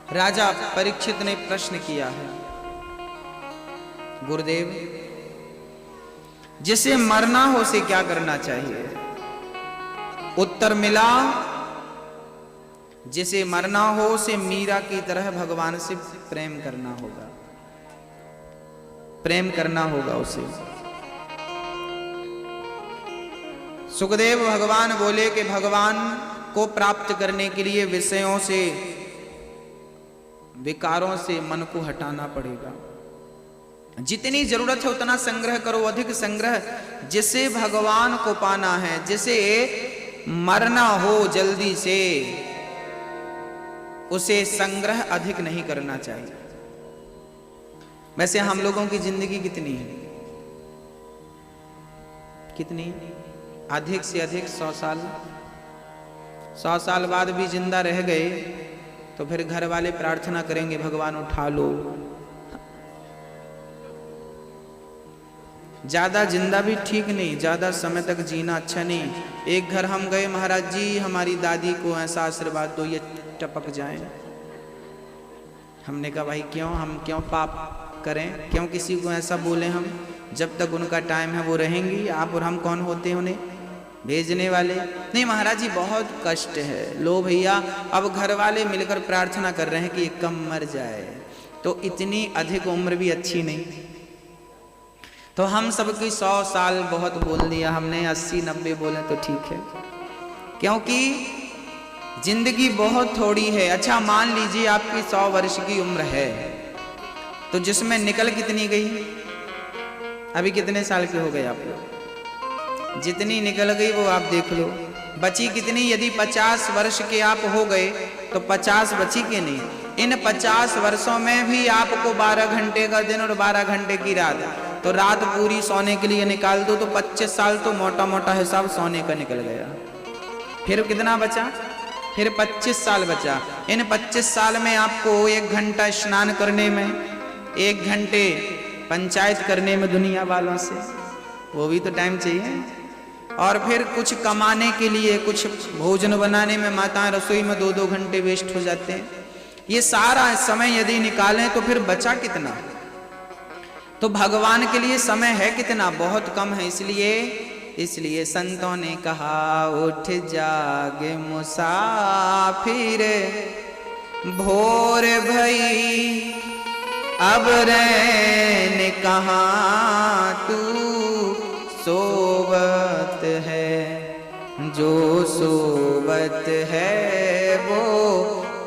राजा परीक्षित ने प्रश्न किया है, गुरुदेव जिसे मरना हो उसे क्या करना चाहिए? उत्तर मिला, जिसे मरना हो उसे मीरा की तरह भगवान से प्रेम करना होगा, प्रेम करना होगा उसे। सुखदेव भगवान बोले कि भगवान को प्राप्त करने के लिए विषयों से, विकारों से मन को हटाना पड़ेगा। जितनी जरूरत है उतना संग्रह करो, अधिक संग्रह। जिसे भगवान को पाना है, जिसे मरना हो जल्दी से, उसे संग्रह अधिक नहीं करना चाहिए। वैसे हम लोगों की जिंदगी कितनी है? कितनी? अधिक से अधिक 100 साल। 100 साल बाद भी जिंदा रह गए तो फिर घर वाले प्रार्थना करेंगे भगवान उठा लो। ज्यादा जिंदा भी ठीक नहीं, ज्यादा समय तक जीना अच्छा नहीं। एक घर हम गए, महाराज जी हमारी दादी को ऐसा आशीर्वाद दो ये टपक जाए। हमने कहा भाई क्यों, हम क्यों पाप करें, क्यों किसी को ऐसा बोले? हम जब तक उनका टाइम है वो रहेंगी, आप और हम कौन होते हैं उन्हें भेजने वाले? नहीं महाराज जी बहुत कष्ट है। लो भैया, अब घर वाले मिलकर प्रार्थना कर रहे हैं कि कम मर जाए, तो इतनी अधिक उम्र भी अच्छी नहीं। तो हम सबकी 100 साल बहुत बोल दिया हमने, 80-90 बोले तो ठीक है, क्योंकि जिंदगी बहुत थोड़ी है। अच्छा मान लीजिए आपकी 100 वर्ष की उम्र है, तो जिसमें निकल कितनी गई? अभी कितने साल के हो गए आप लोग? जितनी निकल गई वो आप देख लो। बची कितनी? यदि 50 वर्ष के आप हो गए तो 50 बची के नहीं। इन 50 वर्षों में भी आपको 12 घंटे का दिन और 12 घंटे की रात, तो रात पूरी सोने के लिए निकाल दो तो 25 साल तो मोटा मोटा हिसाब सोने का निकल गया। फिर कितना बचा? फिर 25 साल बचा। इन 25 साल में आपको 1 घंटा स्नान करने में, 1 घंटे पंचायत करने में दुनिया वालों से, वो भी तो टाइम चाहिए। और फिर कुछ कमाने के लिए, कुछ भोजन बनाने में माताएं रसोई में 2-2 घंटे वेस्ट हो जाते हैं। ये सारा समय यदि निकालें तो फिर बचा कितना? तो भगवान के लिए समय है कितना? बहुत कम है। इसलिए संतों ने कहा उठ जागे मुसाफिर, भोर भई अब रहने कहाँ तू, सोवत है जो सोवत है वो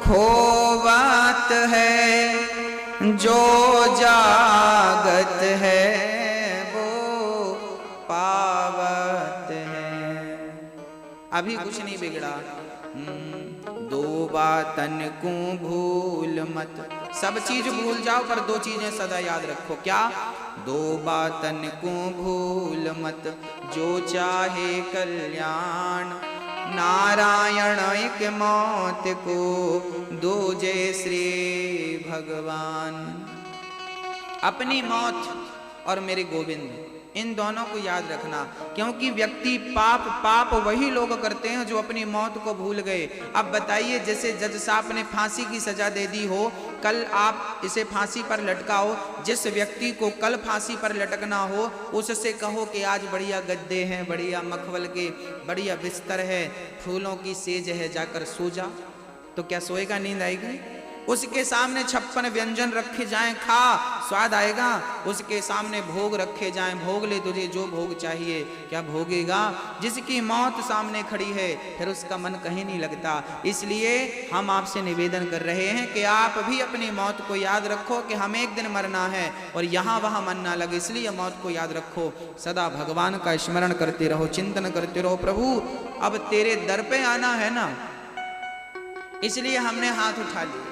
खोवत है, जो जागत है वो पावत है। अभी कुछ नहीं बिगड़ा। दो बातन को भूल मत, सब चीज भूल जाओ पर 2 चीजें सदा याद रखो। क्या? 2 बातन को भूल मत, जो चाहे कल्याण, नारायण एक मौत को दो जय श्री भगवान। अपनी मौत और मेरे गोविंद, इन दोनों को याद रखना, क्योंकि व्यक्ति पाप वही लोग करते हैं जो अपनी मौत को भूल गए। अब बताइए, जैसे जज साहब ने फांसी की सजा दे दी हो, कल आप इसे फांसी पर लटकाओ, जिस व्यक्ति को कल फांसी पर लटकना हो उससे कहो कि आज बढ़िया गद्दे हैं, बढ़िया मखमल के बढ़िया बिस्तर है, फूलों की सेज है, जाकर सो जा, तो क्या सोएगा? नींद आएगी? उसके सामने 56 व्यंजन रखे जाएं, खा, स्वाद आएगा। उसके सामने भोग रखे जाएं, भोग ले, तुझे जो भोग चाहिए, क्या भोगेगा? जिसकी मौत सामने खड़ी है फिर उसका मन कहीं नहीं लगता। इसलिए हम आपसे निवेदन कर रहे हैं कि आप भी अपनी मौत को याद रखो कि हमें एक दिन मरना है और यहाँ वहाँ मन ना लगे। इसलिए मौत को याद रखो, सदा भगवान का स्मरण करते रहो, चिंतन करते रहो। प्रभु अब तेरे दर पे आना है ना, इसलिए हमने हाथ उठा लिया,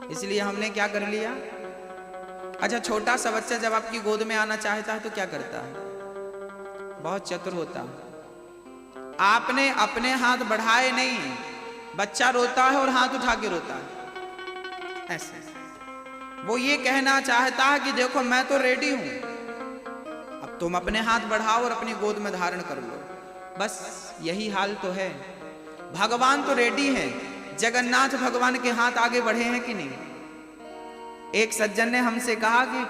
इसलिए हमने क्या कर लिया? अच्छा, छोटा सा बच्चा जब आपकी गोद में आना चाहता है तो क्या करता है? बहुत चतुर होता है। आपने अपने हाथ बढ़ाए नहीं, बच्चा रोता है और हाथ उठा के रोता है ऐसे। वो ये कहना चाहता है कि देखो मैं तो रेडी हूं, अब तुम अपने हाथ बढ़ाओ और अपनी गोद में धारण कर लो। बस यही हाल तो है। भगवान तो रेडी है, जगन्नाथ भगवान के हाथ आगे बढ़े हैं कि नहीं? एक सज्जन ने हमसे कहा कि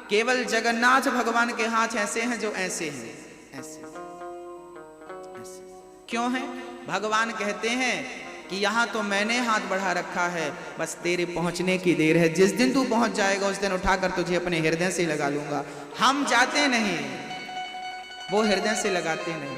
केवल जगन्नाथ भगवान के हाथ ऐसे हैं जो ऐसे हैं, ऐसे ऐसे क्यों है? भगवान कहते हैं कि यहां तो मैंने हाथ बढ़ा रखा है, बस तेरे पहुंचने की देर है। जिस दिन तू पहुंच जाएगा उस दिन उठाकर तुझे अपने हृदय से लगा लूंगा। हम जाते नहीं, वो हृदय से लगाते नहीं।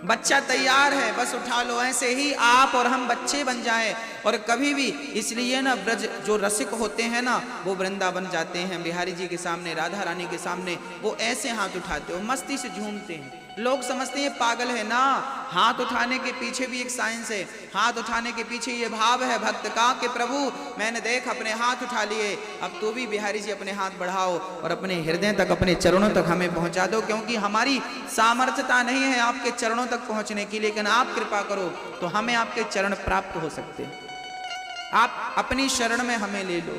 बच्चा तैयार है, बस उठा लो। ऐसे ही आप और हम बच्चे बन जाएं और कभी भी, इसलिए ना ब्रज जो रसिक होते हैं ना, वो वृंदावन जाते हैं बिहारी जी के सामने, राधा रानी के सामने, वो ऐसे हाथ उठाते हो, मस्ती से झूमते हैं। लोग समझते हैं पागल है ना। हाथ उठाने के पीछे भी एक साइंस है। हाथ उठाने के पीछे ये भाव है भक्त का कि प्रभु मैंने देख अपने हाथ उठा लिए, अब तू भी बिहारी जी अपने हाथ बढ़ाओ और अपने हृदय तक, अपने चरणों तक हमें पहुंचा दो, क्योंकि हमारी सामर्थ्यता नहीं है आपके चरणों तक पहुंचने की, लेकिन आप कृपा करो तो हमें आपके चरण प्राप्त हो सकते हैं। आप अपनी शरण में हमें ले लो।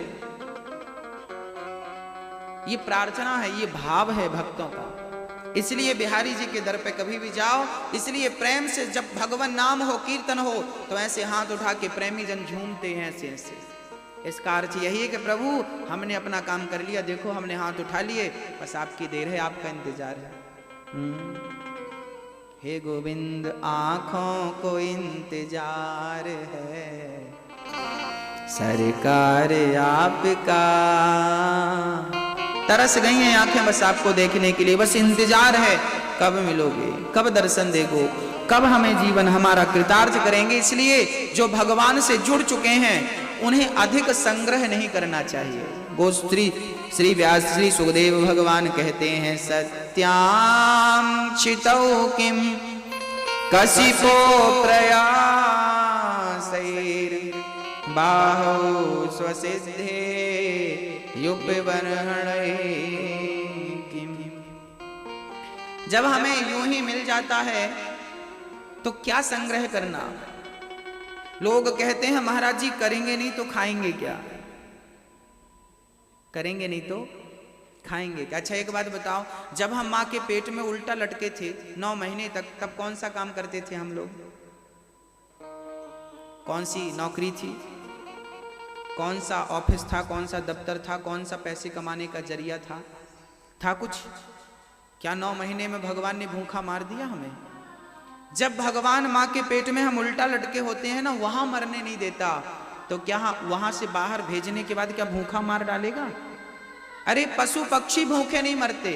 ये प्रार्थना है, ये भाव है भक्तों का। इसलिए बिहारी जी के दर पे कभी भी जाओ, इसलिए प्रेम से जब भगवान नाम हो, कीर्तन हो, तो ऐसे हाथ उठा के प्रेमी जन झूमते हैं ऐसे ऐसे। इसका अर्थ यही है कि प्रभु हमने अपना काम कर लिया, देखो हमने हाथ उठा लिए, बस आपकी देर है, आपका इंतजार है। हे गोविंद आंखों को इंतजार है, सरकार आपका। तरस गई हैं आंखें बस आपको देखने के लिए, बस इंतजार है कब मिलोगे, कब दर्शन देगो, कब हमें जीवन हमारा कृतार्थ करेंगे। इसलिए जो भगवान से जुड़ चुके हैं उन्हें अधिक संग्रह नहीं करना चाहिए। गोश्री श्री व्यास श्री सुखदेव भगवान कहते हैं, सत्याम चितौ किम कसिपो प्रयासैर बाहो स्वसिद्धे किम। जब हमें यूं ही मिल जाता है तो क्या संग्रह करना। लोग कहते हैं महाराज जी करेंगे नहीं तो खाएंगे क्या, करेंगे नहीं तो खाएंगे क्या। अच्छा एक बात बताओ, जब हम माँ के पेट में उल्टा लटके थे 9 महीने तक, तब कौन सा काम करते थे हम लोग? कौन सी नौकरी थी, कौन सा ऑफिस था, कौन सा दफ्तर था, कौन सा पैसे कमाने का जरिया था कुछ? क्या 9 महीने में भगवान ने भूखा मार दिया हमें? जब भगवान माँ के पेट में हम उल्टा लटके होते हैं ना, वहां मरने नहीं देता, तो क्या वहां से बाहर भेजने के बाद क्या भूखा मार डालेगा? अरे पशु पक्षी भूखे नहीं मरते।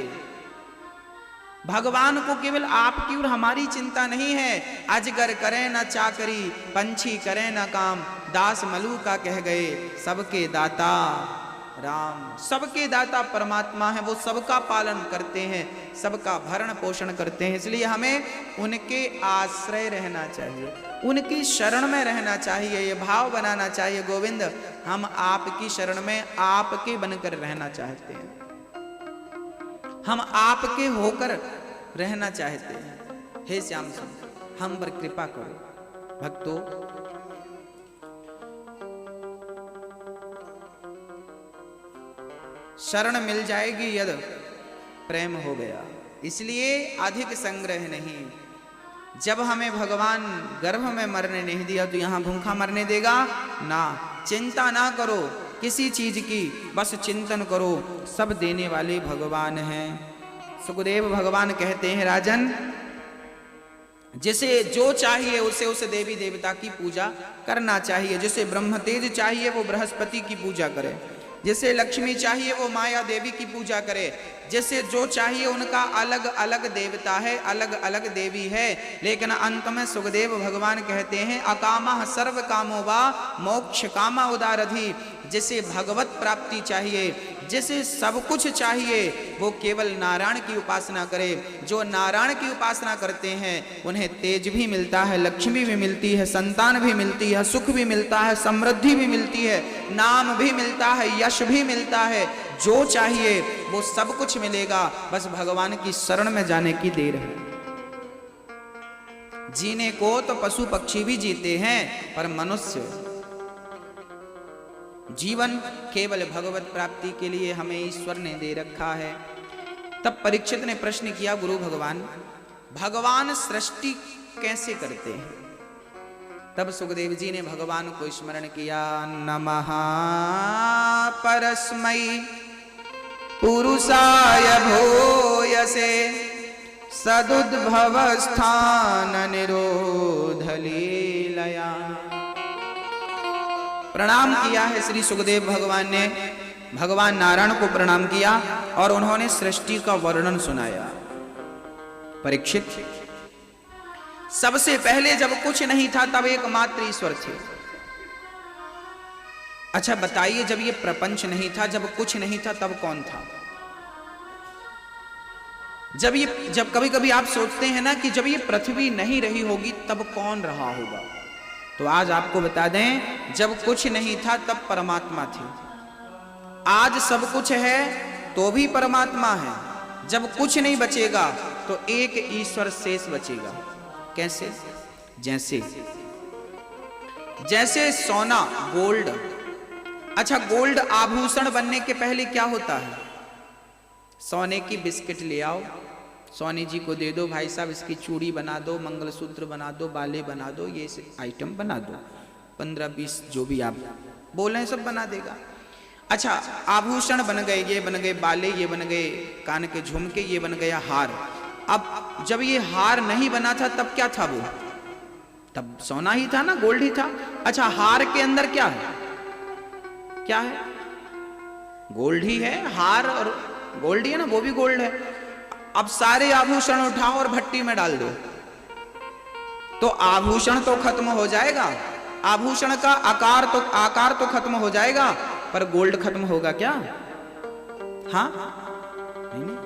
भगवान को केवल आपकी और हमारी चिंता नहीं है। अजगर करे न चाकरी, पंछी करे न काम, दास मलू का कह गए, सबके दाता राम। सबके दाता परमात्मा है, वो सबका पालन करते हैं, सबका भरण पोषण करते हैं। इसलिए हमें उनके आश्रय रहना चाहिए, उनकी शरण में रहना चाहिए, ये भाव बनाना चाहिए, गोविंद हम आपकी शरण में आपके बनकर रहना चाहते हैं, हम आपके होकर रहना चाहते हैं। हे श्याम सुंदर हम पर कृपा करो। भक्तों शरण मिल जाएगी यदि प्रेम हो गया, इसलिए अधिक संग्रह नहीं। जब हमें भगवान गर्भ में मरने नहीं दिया तो यहां भूखा मरने देगा ना। चिंता ना करो किसी चीज की, बस चिंतन करो, सब देने वाले भगवान हैं। सुखदेव भगवान कहते हैं, राजन जिसे जो चाहिए उसे उस देवी देवता की पूजा करना चाहिए। जिसे ब्रह्म तेज चाहिए वो बृहस्पति की पूजा करे, जिसे लक्ष्मी चाहिए वो माया देवी की पूजा करे। जिसे जो चाहिए उनका अलग अलग देवता है, अलग अलग देवी है। लेकिन अंत में सुखदेव भगवान कहते हैं, अकामः सर्व कामो वा मोक्ष कामा उदारधि। जिसे भगवत प्राप्ति चाहिए, जिसे सब कुछ चाहिए, वो केवल नारायण की उपासना करे। जो नारायण की उपासना करते हैं उन्हें तेज भी मिलता है, लक्ष्मी भी मिलती है, संतान भी मिलती है, सुख भी मिलता है, समृद्धि भी मिलती है, नाम भी मिलता है, यश भी मिलता है। जो चाहिए वो सब कुछ मिलेगा, बस भगवान की शरण में जाने की देर है। जीने को तो पशु पक्षी भी जीते हैं, पर मनुष्य जीवन केवल भगवत प्राप्ति के लिए हमें ईश्वर ने दे रखा है। तब परीक्षित ने प्रश्न किया, गुरु भगवान, भगवान सृष्टि कैसे करते हैं? तब सुखदेव जी ने भगवान को स्मरण किया, नमः परस्मै पुरुषाय भूयसे सदुद्भव स्थान निरोध लीलया। प्रणाम किया है श्री सुखदेव भगवान ने, भगवान नारायण को प्रणाम किया और उन्होंने सृष्टि का वर्णन सुनाया। परीक्षित, सबसे पहले जब कुछ नहीं था तब एकमात्र ईश्वर थे। अच्छा बताइए, जब ये प्रपंच नहीं था, जब कुछ नहीं था, तब कौन था? जब कभी कभी आप सोचते हैं ना कि जब ये पृथ्वी नहीं रही होगी तब कौन रहा होगा, तो आज आपको बता दें, जब कुछ नहीं था तब परमात्मा थे। आज सब कुछ है तो भी परमात्मा है। जब कुछ नहीं बचेगा तो एक ईश्वर शेष बचेगा। कैसे? जैसे सोना, गोल्ड। अच्छा, गोल्ड आभूषण बनने के पहले क्या होता है? सोने की बिस्किट ले आओ, सोने जी को दे दो, भाई साहब इसकी चूड़ी बना दो, मंगलसूत्र बना दो, बाले बना दो, ये आइटम बना दो, 15-20 जो भी आप बोले सब बना देगा। अच्छा, आभूषण बन गए, ये बन गए बाले, ये बन गए कान के झुमके, ये बन गया हार। अब जब ये हार नहीं बना था तब क्या था? वो तब सोना ही था ना, गोल्ड ही था। अच्छा, हार के अंदर क्या है? क्या है? गोल्ड ही है। हार और गोल्ड ही है ना, वो भी गोल्ड है। अब सारे आभूषण उठाओ और भट्टी में डाल दो तो आभूषण तो खत्म हो जाएगा, आभूषण का आकार तो खत्म हो जाएगा, पर गोल्ड खत्म होगा क्या? हाँ नहीं।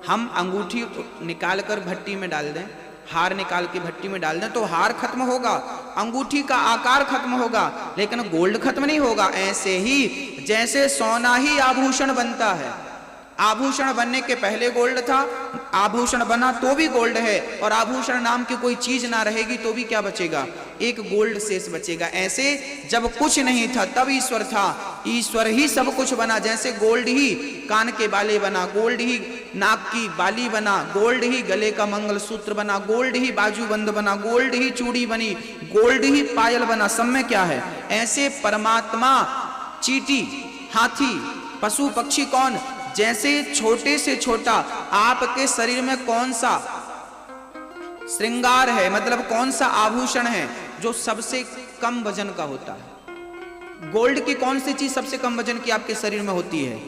हम अंगूठी निकाल कर भट्टी में डाल दें, हार निकाल के भट्टी में डाल दें तो हार खत्म होगा, अंगूठी का आकार खत्म होगा, लेकिन गोल्ड खत्म नहीं होगा। ऐसे ही जैसे सोना ही आभूषण बनता है, आभूषण बनने के पहले गोल्ड था, आभूषण बना तो भी गोल्ड है, और आभूषण नाम की कोई चीज ना रहेगी तो भी क्या बचेगा? एक गोल्ड शेष बचेगा। ऐसे जब कुछ नहीं था तब ईश्वर था, ईश्वर ही सब कुछ बना। जैसे गोल्ड ही कान के बाले बना, गोल्ड ही नाक की बाली बना, गोल्ड ही गले का मंगलसूत्र बना, गोल्ड ही बाजूबंद बना, गोल्ड ही चूड़ी बनी, गोल्ड ही पायल बना, सब में क्या है? ऐसे परमात्मा, चींटी, हाथी, पशु पक्षी, कौन? जैसे छोटे से छोटा आपके शरीर में कौन सा श्रृंगार है, मतलब कौन सा आभूषण है जो सबसे कम वजन का होता है? गोल्ड की कौन सी चीज सबसे कम वजन की आपके शरीर में होती है?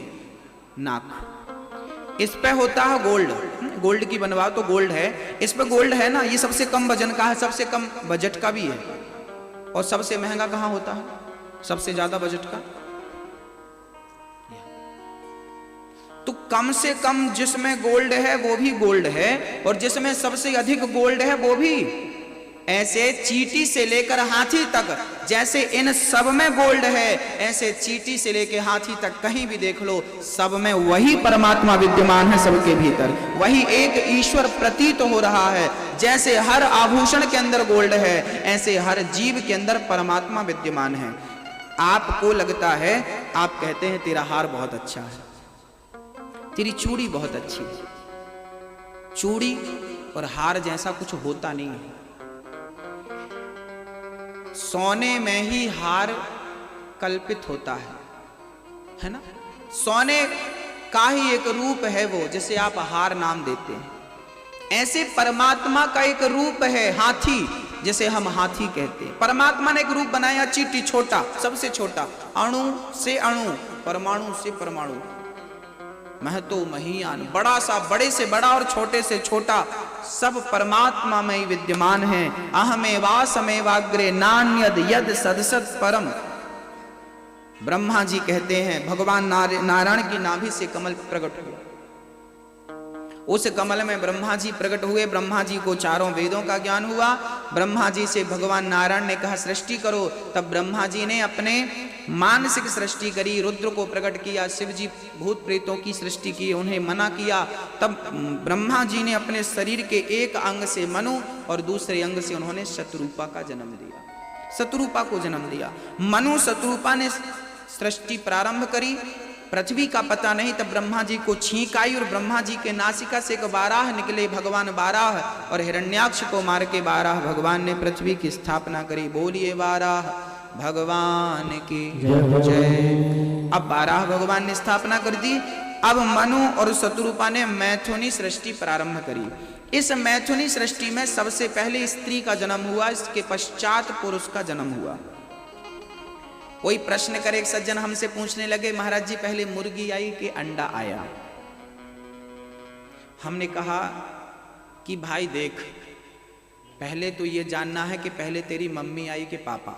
नाक। इस पे होता है गोल्ड, गोल्ड की बनवाओ तो गोल्ड है, इस पे गोल्ड है ना, ये सबसे कम वजन का है, सबसे कम बजट का भी है। और सबसे महंगा कहां होता है? सबसे ज्यादा बजट का। तो कम से कम जिसमें गोल्ड है वो भी गोल्ड है, और जिसमें सबसे अधिक गोल्ड है वो भी। ऐसे चींटी से लेकर हाथी तक, जैसे इन सब में गोल्ड है, ऐसे चींटी से लेकर हाथी तक कहीं भी देख लो, सब में वही परमात्मा विद्यमान है, सबके भीतर वही एक ईश्वर प्रतीत हो रहा है। जैसे हर आभूषण के अंदर गोल्ड है, ऐसे हर जीव के अंदर परमात्मा विद्यमान है। आपको लगता है, आप कहते हैं तेरा हार बहुत अच्छा है, तेरी चूड़ी बहुत अच्छी है। चूड़ी और हार जैसा कुछ होता नहीं है। सोने में ही हार कल्पित होता है ना? सोने का ही एक रूप है वो, जिसे आप हार नाम देते हैं। ऐसे परमात्मा का एक रूप है हाथी, जिसे हम हाथी कहते हैं। परमात्मा ने एक रूप बनाया, चींटी, छोटा, सबसे छोटा, अणु से अणु, परमाणु से परमाणु, महतो महीयान, बड़ा सा बड़े से बड़ा और छोटे से छोटा, सब परमात्मा में ही विद्यमान है। अहमेवासमेवाग्रे नान्यद यद सदसत परम। ब्रह्मा जी कहते हैं भगवान नारायण की नाभि से कमल प्रकट हुआ, उस कमल में ब्रह्मा जी प्रकट हुए। ब्रह्मा जी को चारों वेदों का ज्ञान हुआ। ब्रह्मा जी से भगवान नारायण ने कहा सृष्टि करो, तब ब्रह्मा जी ने अपने मानसिक सृष्टि करी, रुद्र को प्रकट किया, शिव जी भूत प्रेतों की सृष्टि की, उन्हें मना किया। तब ब्रह्मा जी ने अपने शरीर के एक अंग से मनु और दूसरे अंग से उन्होंने शतरूपा का जन्म दिया, शतरूपा को जन्म दिया। मनु शतरूपा ने सृष्टि प्रारंभ करी, पृथ्वी का पता नहीं, तब ब्रह्मा जी को छींक आई और ब्रह्मा जी के नासिका से एक बाराह निकले भगवान बाराह, और हिरण्याक्ष को मार के बाराह भगवान ने पृथ्वी की स्थापना करी। बोलिए बाराह भगवान की जय। अब बाराह भगवान ने स्थापना कर दी। अब मनु और शत्रुपा ने मैथुनी सृष्टि प्रारंभ करी। इस मैथुनी सृष्टि में सबसे पहले स्त्री का जन्म हुआ, इसके पश्चात पुरुष का जन्म हुआ। कोई प्रश्न करे, एक सज्जन हमसे पूछने लगे, महाराज जी पहले मुर्गी आई कि अंडा आया? हमने कहा कि भाई देख, पहले तो ये जानना है कि पहले तेरी मम्मी आई कि पापा।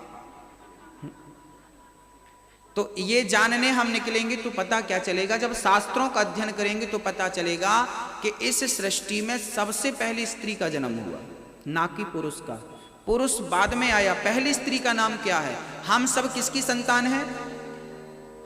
तो ये जानने हम निकलेंगे तो पता क्या चलेगा, जब शास्त्रों का अध्ययन करेंगे तो पता चलेगा कि इस सृष्टि में सबसे पहली स्त्री का जन्म हुआ, ना कि पुरुष का। पुरुष बाद में आया। पहली स्त्री का नाम क्या है? हम सब किसकी संतान है?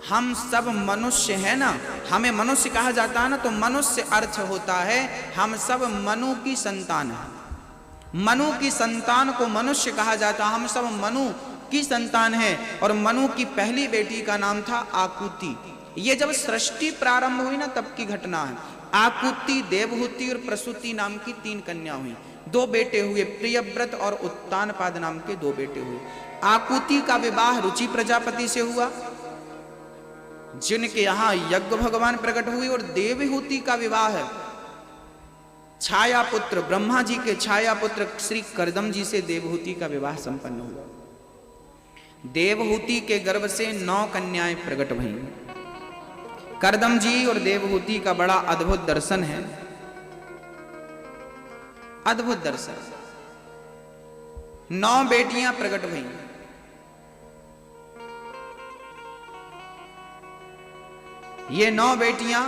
हम सब मनुष्य है ना। हमें मनुष्य कहा जाता है ना, तो मनुष्य अर्थ होता है हम सब मनु की संतान है। मनु की संतान को मनुष्य कहा जाता है। हम सब मनु की संतान है। और मनु की पहली बेटी का नाम था आकुति। ये जब सृष्टि प्रारंभ हुई ना, तब की घटना है। आकुति, देवहूति और प्रसूति नाम की 3 कन्या हुई। 2 बेटे हुए, प्रियव्रत और उत्तानपाद नाम के 2 बेटे हुए। आकुति का विवाह रुचि प्रजापति से हुआ, जिनके यहां यज्ञ भगवान प्रकट हुए। और देवहूति का विवाह है छाया पुत्र, ब्रह्मा जी के छाया पुत्र श्री कर्दम जी से देवहूति का विवाह संपन्न हुआ। देवहूति के गर्भ से 9 कन्याएं प्रकट भईं। कर्दम जी और देवहूति का बड़ा अद्भुत दर्शन है, अद्भुत दर्शन। 9 बेटियां प्रकट भईं। ये 9 बेटियां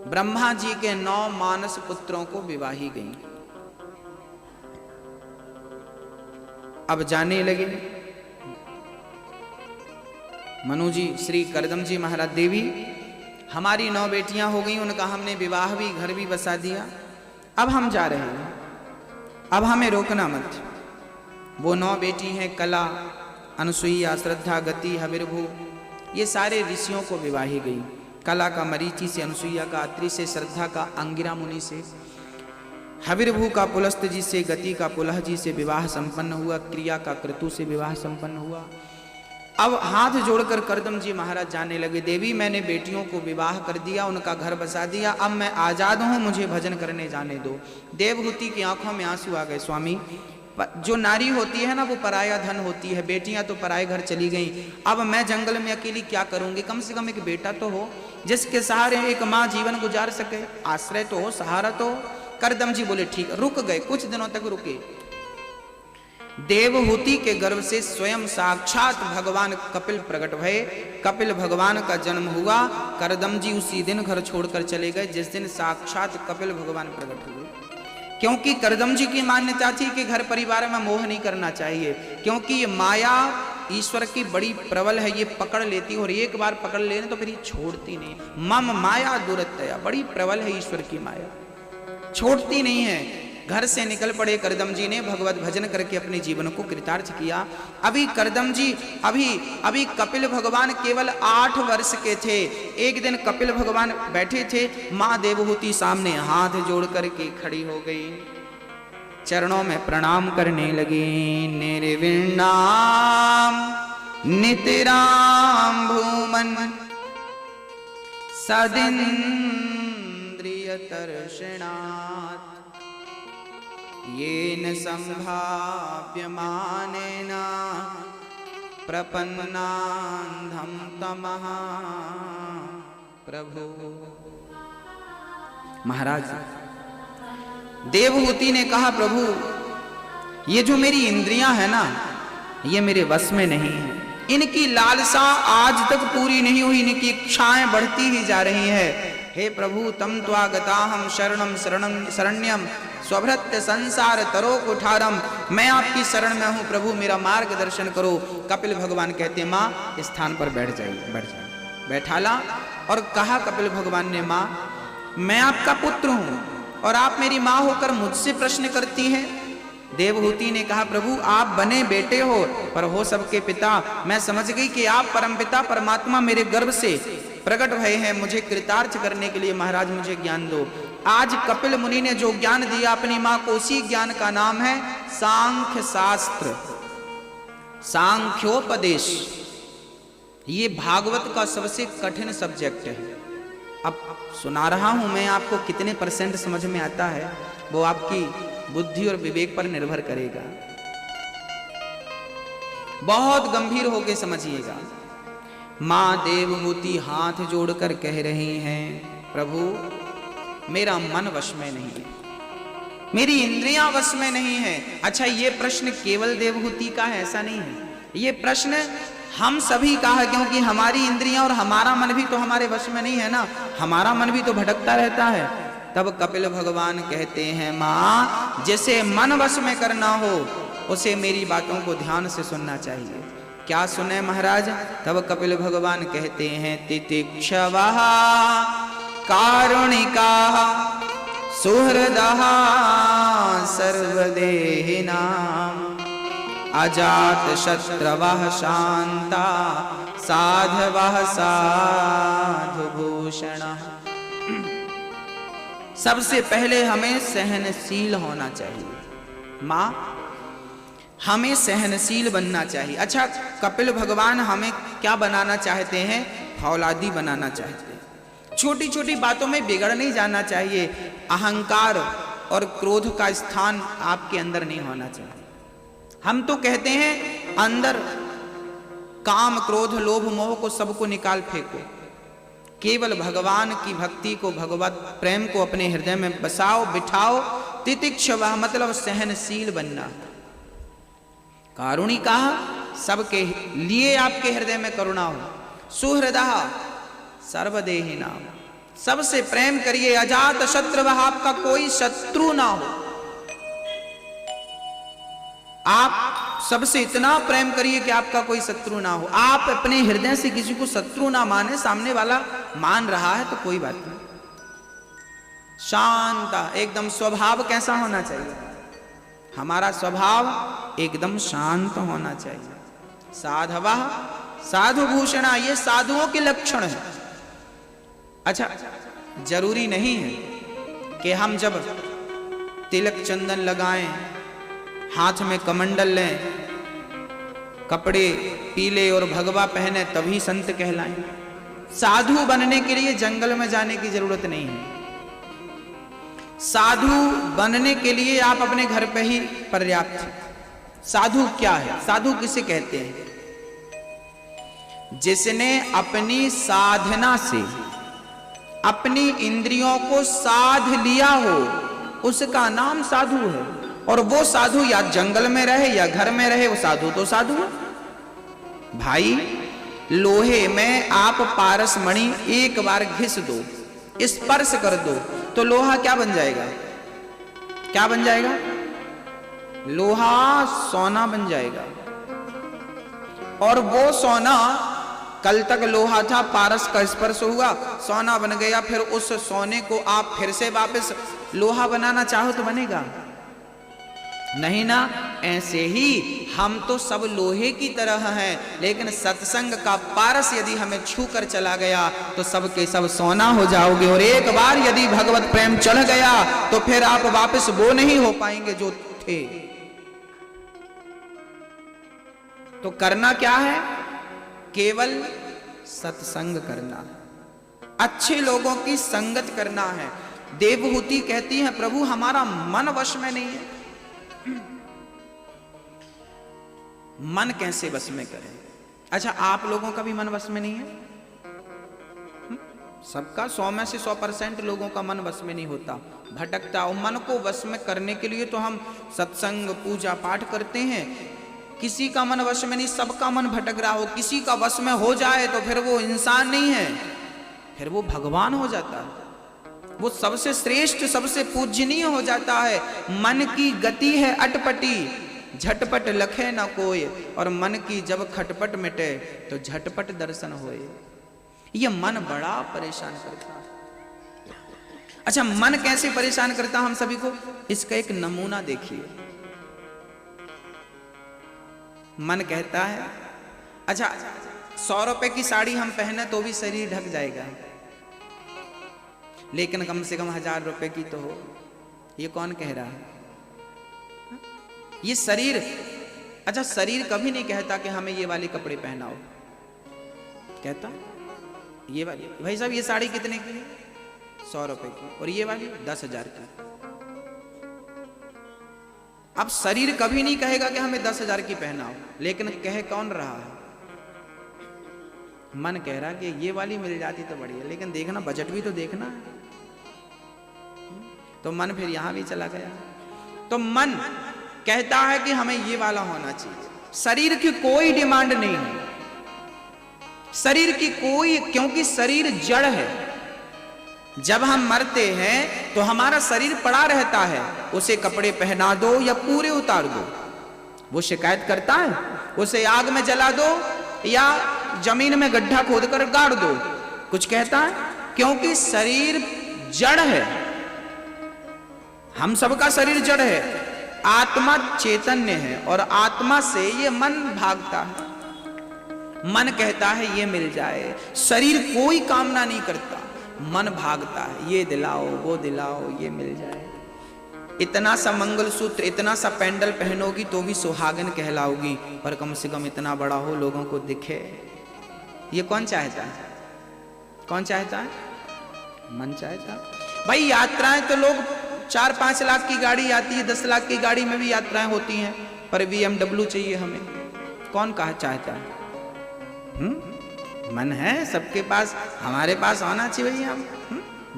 ब्रह्मा जी के 9 मानस पुत्रों को विवाही गईं। अब जाने लगे मनु जी, श्री कर्दम जी महाराज, देवी हमारी 9 बेटियां हो गई, उनका हमने विवाह भी, घर भी बसा दिया। अब हम जा रहे हैं, अब हमें रोकना मत। वो 9 बेटी हैं कला, अनुसुईया, श्रद्धा, गति, हविर्भू, ये सारे ऋषियों को विवाही गई। कला का मरीचि से, अनुसुईया का अत्रि से, श्रद्धा का अंगिरा मुनि से, हविर्भू का पुलस्त जी से, गति का पुलह जी से विवाह संपन्न हुआ, क्रिया का क्रतु से विवाह संपन्न हुआ। अब हाथ जोड़कर कर्दम जी महाराज जाने लगे, देवी मैंने बेटियों को विवाह कर दिया, उनका घर बसा दिया, अब मैं आजाद हूं, मुझे भजन करने जाने दो। देवहूति की आंखों में आंसू आ गए। स्वामी, जो नारी होती है ना, वो पराया धन होती है। बेटियां तो पराए घर चली गई, अब मैं जंगल में अकेली क्या करूंगी? कम से कम एक बेटा तो हो जिसके सहारे एक माँ जीवन गुजार सके, आश्रय तो हो, सहारा तो हो। कर्दम जी बोले ठीक। रुक गए, कुछ दिनों तक रुके। देवहूति के गर्भ से स्वयं साक्षात भगवान कपिल प्रकट भये। कपिल भगवान का जन्म हुआ। कर्दम जी उसी दिन घर छोड़कर चले गए जिस दिन साक्षात कपिल भगवान प्रकट हुए, क्योंकि कर्दम जी की मान्यता थी कि घर परिवार में मोह नहीं करना चाहिए, क्योंकि ये माया ईश्वर की बड़ी प्रबल है, ये पकड़ लेती, और एक बार पकड़ लेने तो फिर ये छोड़ती नहीं। मम माया दुरतया, बड़ी प्रबल है ईश्वर की माया, छोड़ती नहीं है। घर से निकल पड़े कर्दम जी ने, भगवत भजन करके अपने जीवन को कृतार्थ किया। अभी कर्दम जी अभी कपिल भगवान केवल 8 वर्ष के थे। एक दिन कपिल भगवान बैठे थे, माँ देवहूति सामने हाथ जोड़ करके खड़ी हो गई, चरणों में प्रणाम करने लगी। निर्विण्णाम नितिराम भूमन सदिन्द्रिय तर्षणात् येन संभाव्यमानेन प्रपन्नान्धं तमः प्रभु। महाराज देवहूति ने कहा, प्रभु ये जो मेरी इंद्रियां हैं ना, ये मेरे वश में नहीं है। इनकी लालसा आज तक पूरी नहीं हुई, इनकी इच्छाएं बढ़ती ही जा रही है। हे प्रभु तम त्वागताहम शरणम शरण्यम स्वभृत्य संसार तरो कुठारम, मैं आपकी शरण में हूँ प्रभु, मेरा मार्गदर्शन करो। कपिल भगवान कहते, माँ स्थान पर बैठ जाइए, बैठ जाइए। बैठाला और कहा कपिल भगवान ने, माँ मैं आपका पुत्र हूँ और आप मेरी माँ होकर मुझसे प्रश्न करती हैं। देवहूति ने कहा प्रभु आप बने बेटे हो पर हो सबके पिता। मैं समझ गई कि आप परमपिता परमात्मा मेरे गर्भ से प्रकट भये हैं, मुझे कृतार्थ करने के लिए महाराज मुझे ज्ञान दो। आज कपिल मुनि ने जो ज्ञान दिया अपनी मां को, उसी ज्ञान का नाम है सांख्य शास्त्र, सांख्योपदेश। ये भागवत का सबसे कठिन सब्जेक्ट है। अब सुना रहा हूं मैं आपको, कितने % समझ में आता है वो आपकी बुद्धि और विवेक पर निर्भर करेगा। बहुत गंभीर होकर समझिएगा। मां देवहूति हाथ जोड़कर कह रही हैं प्रभु मेरा मन वश में नहीं है, मेरी इंद्रियां वश में नहीं है। अच्छा ये प्रश्न केवल देवहूति का है ऐसा नहीं है, ये प्रश्न हम सभी का है, क्योंकि हमारी इंद्रियां और हमारा मन भी तो हमारे वश में नहीं है ना, हमारा मन भी तो भटकता रहता है। तब कपिल भगवान कहते हैं मां जिसे मन वश में करना हो उसे मेरी बातों को ध्यान से सुनना चाहिए। क्या सुने महाराज? तब कपिल भगवान कहते हैं तितिक्षवः कारुणिकाः सुहृदः सर्वदेहिनां अजात शत्रवः शांता साधवः साधुभूषणः। सबसे पहले हमें सहनशील होना चाहिए। मां हमें सहनशील बनना चाहिए। अच्छा कपिल भगवान हमें क्या बनाना चाहते हैं? फौलादी बनाना चाहते हैं। छोटी छोटी बातों में बिगड़ नहीं जाना चाहिए। अहंकार और क्रोध का स्थान आपके अंदर नहीं होना चाहिए। हम तो कहते हैं अंदर काम क्रोध लोभ मोह को सबको निकाल फेंको, केवल भगवान की भक्ति को भगवत प्रेम को अपने हृदय में बसाओ बिठाओ। तितिक्षवः मतलब सहनशील बनना। कारुणिका सबके लिए आपके हृदय में करुणा हो। सुहृदः सर्वदेहिनां सबसे प्रेम करिए। अजात शत्रुवः आपका कोई शत्रु ना हो। आप सबसे इतना प्रेम करिए कि आपका कोई शत्रु ना हो। आप अपने हृदय से किसी को शत्रु ना माने, सामने वाला मान रहा है तो कोई बात नहीं। शांत एकदम स्वभाव कैसा होना चाहिए? हमारा स्वभाव एकदम शांत होना चाहिए। साधवः साधुभूषण ये साधुओं के लक्षण है। अच्छा जरूरी नहीं है कि हम जब तिलक चंदन लगाएं, हाथ में कमंडल लें, कपड़े पीले और भगवा पहने तभी संत कहलाएं। साधु बनने के लिए जंगल में जाने की जरूरत नहीं है। साधु बनने के लिए आप अपने घर पे ही पर्याप्त हैं। साधु क्या है? साधु किसे कहते हैं? जिसने अपनी साधना से अपनी इंद्रियों को साध लिया हो उसका नाम साधु है। और वो साधु या जंगल में रहे या घर में रहे, वो साधु तो साधु है। भाई लोहे में आप पारस मणि एक बार घिस दो, स्पर्श कर दो तो लोहा क्या बन जाएगा? क्या बन जाएगा? लोहा सोना बन जाएगा। और वो सोना कल तक लोहा था, पारस का स्पर्श हुआ सोना बन गया, फिर उस सोने को आप फिर से वापस लोहा बनाना चाहो तो बनेगा नहीं ना। ऐसे ही हम तो सब लोहे की तरह हैं, लेकिन सत्संग का पारस यदि हमें छू कर चला गया तो सब के सब सोना हो जाओगे। और एक बार यदि भगवत प्रेम चढ़ गया तो फिर आप वापस वो नहीं हो पाएंगे जो थे। तो करना क्या है? केवल सत्संग करना, अच्छे लोगों की संगत करना है। देवहूति कहती है प्रभु हमारा मन वश में नहीं है। मन कैसे वश में करें? अच्छा आप लोगों का भी मन वश में नहीं है? सबका 100 में से 100% लोगों का मन वश में नहीं होता, भटकता। और मन को वश में करने के लिए तो हम सत्संग पूजा पाठ करते हैं। किसी का मन वश में नहीं, सबका मन भटक रहा हो। किसी का वश में हो जाए तो फिर वो इंसान नहीं है, फिर वो भगवान हो जाता है। वो सबसे श्रेष्ठ सबसे पूजनीय हो जाता है। मन की गति है अटपटी, झटपट लखे न कोय, और मन की जब खटपट मिटे तो झटपट दर्शन होए। ये मन बड़ा परेशान करता है। अच्छा मन कैसे परेशान करता हम सभी को? इसका एक नमूना देखिए। मन कहता है अच्छा 100 रुपए की साड़ी हम पहने तो भी शरीर ढक जाएगा, लेकिन कम से कम 1000 रुपए की तो हो। ये कौन कह रहा है? ये शरीर, अच्छा शरीर कभी नहीं कहता कि हमें ये वाले कपड़े पहनाओ, कहता ये वाली भाई साहब ये साड़ी कितने की है? 100 रुपए की, और ये वाली 10,000 की। अब शरीर कभी नहीं कहेगा कि हमें 10,000 की पहनाओ, लेकिन कह कौन रहा है? मन कह रहा कि ये वाली मिल जाती तो बढ़िया, लेकिन देखना बजट भी तो देखना है। तो मन फिर यहां भी चला गया। तो मन कहता है कि हमें ये वाला होना चाहिए। शरीर की कोई डिमांड नहीं है, शरीर की कोई, क्योंकि शरीर जड़ है। जब हम मरते हैं तो हमारा शरीर पड़ा रहता है, उसे कपड़े पहना दो या पूरे उतार दो, वो शिकायत करता है? उसे आग में जला दो या जमीन में गड्ढा खोदकर गाड़ दो, कुछ कहता है? क्योंकि शरीर जड़ है, हम सबका शरीर जड़ है, आत्मा चैतन्य है, और आत्मा से ये मन भागता है। मन कहता है ये मिल जाए, शरीर कोई कामना नहीं करता, मन भागता है ये दिलाओ वो दिलाओ, ये मिल जाए। इतना सा मंगलसूत्र, इतना सा पेंडल पहनोगी तो भी सुहागन कहलाओगी, पर कम से कम इतना बड़ा हो, लोगों को दिखे। ये कौन चाहता है? कौन चाहता है? मन चाहता है। भाई यात्राएं तो लोग 4-5 लाख की गाड़ी आती है, 10 लाख की गाड़ी में भी यात्राएं होती हैं, पर BMW चाहिए हमें। कौन कहा चाहता है? मन है सबके पास, हमारे पास होना चाहिए भैया।